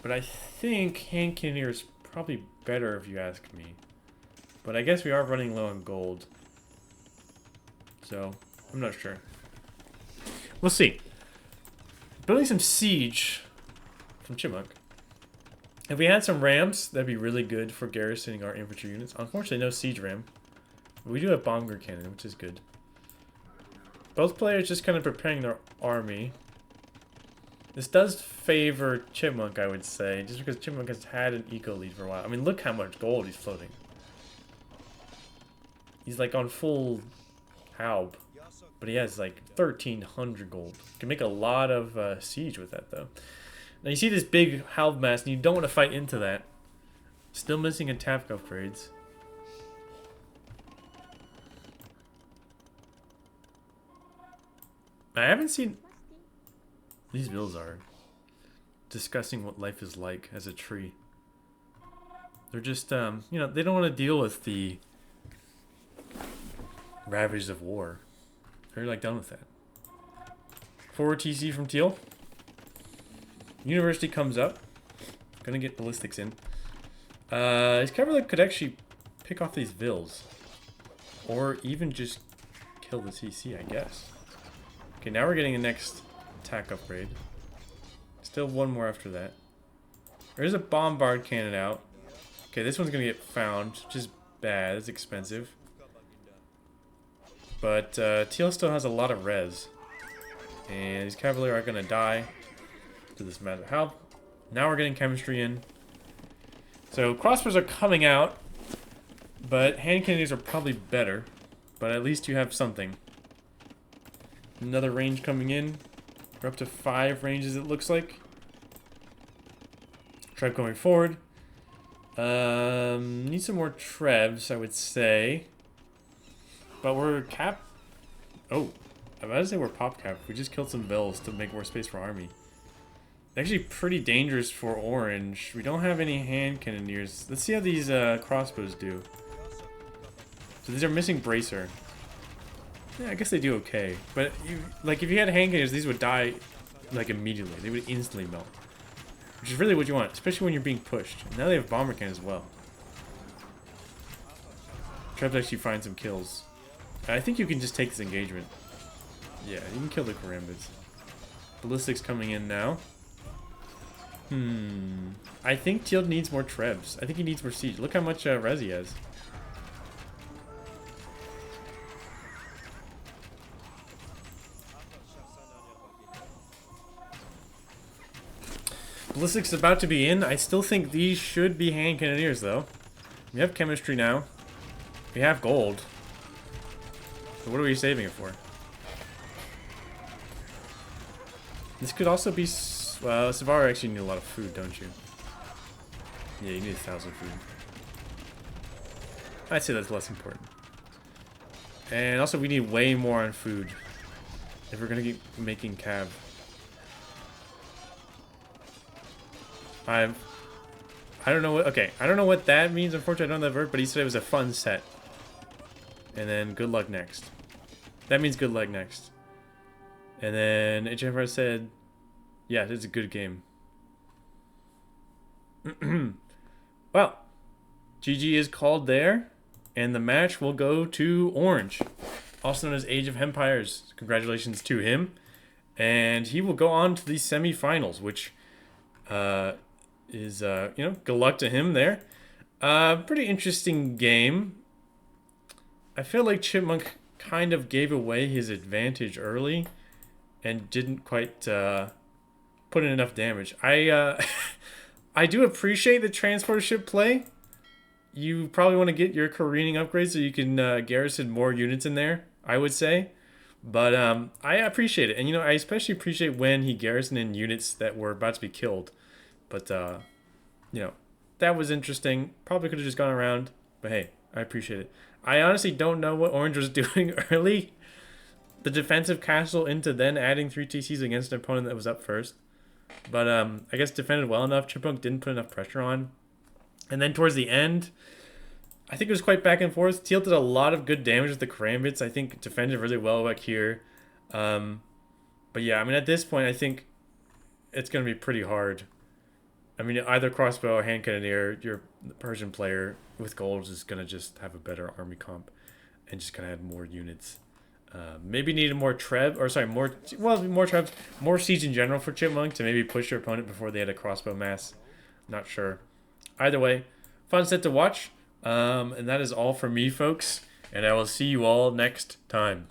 But I think Hand Cannoneer is probably better if you ask me. But I guess we are running low on gold. So, I'm not sure. We'll see. Building some siege from Chipmunk. If we had some rams, that'd be really good for garrisoning our infantry units. Unfortunately, no siege ram. But we do have bomber cannon, which is good. Both players just kind of preparing their army. This does favor Chipmunk, I would say, just because Chipmunk has had an eco lead for a while. I mean, look how much gold he's floating. He's like on full halb, but he has like 1,300 gold. You can make a lot of siege with that, though. Now you see this big halb mass, and you don't want to fight into that. Still missing attack upgrades. I haven't seen... These bills are discussing what life is like as a tree. They're just, you know, they don't want to deal with the ravages of war. They're like done with that. Forward TC from Teal. University comes up. Gonna get ballistics in. His cavalry could actually pick off these vills. Or even just kill the TC, I guess. Okay, now we're getting the next attack upgrade. Still one more after that. There's a bombard cannon out. Okay, this one's gonna get found, which is bad. It's expensive. But Teal still has a lot of res. And these Cavalier are gonna die to this matter. How? Now we're getting chemistry in. So crossbows are coming out, but hand cannons are probably better. But at least you have something. Another range coming in. We're up to 5 ranges, it looks like. Treb going forward. Need some more Trebs, I would say. But we're cap... Oh, I'm about to say we're pop cap. We just killed some Vills to make more space for army. Actually pretty dangerous for Orange. We don't have any hand cannoneers. Let's see how these crossbows do. So these are missing Bracer. Yeah, I guess they do okay. But like if you had hand cannoneers, these would die like immediately. They would instantly melt. Which is really what you want, especially when you're being pushed. And now they have bomber cannon as well. Trebs actually find some kills. I think you can just take this engagement. Yeah, you can kill the Karambits. Ballistic's coming in now. I think Teal needs more Trebs. I think he needs more siege. Look how much res he has. Ballistic's about to be in. I still think these should be hand cannoneers, though. We have chemistry now. We have gold. So what are we saving it for? This could also be... Well, Savara actually need a lot of food, don't you? Yeah, you need 1,000 food. I'd say that's less important. And also we need way more on food if we're gonna keep making cab. I don't know what... Okay, I don't know what that means, unfortunately. I don't know that verb, but he said it was a fun set. And then good luck next. That means good luck next. And then HFR said, yeah, it's a good game. Well, GG is called there. And the match will go to Orange. Also known as Age of Hempires. Congratulations to him. And he will go on to the semifinals, which is, you know, good luck to him there. Pretty interesting game. I feel like Chipmunk kind of gave away his advantage early and didn't quite put in enough damage. I do appreciate the transport ship play. You probably want to get your careening upgrades so you can garrison more units in there, I would say. But I appreciate it. And, you know, I especially appreciate when he garrisoned in units that were about to be killed. But, you know, that was interesting. Probably could have just gone around. But, hey, I appreciate it. I honestly don't know what Orange was doing early. The defensive castle into then adding 3 TCs against an opponent that was up first. But I guess defended well enough. Chipmunk didn't put enough pressure on. And then towards the end, I think it was quite back and forth. Teal did a lot of good damage with the Karambits. I think defended really well back here. But yeah, I mean, at this point, I think it's going to be pretty hard. I mean, either crossbow or hand cannoneer, your Persian player with gold is going to just have a better army comp and just kind of add more units. Maybe needed more more Trebs, more siege in general for Chipmunk to maybe push your opponent before they had a crossbow mass. Not sure. Either way, fun set to watch. And that is all for me, folks. And I will see you all next time.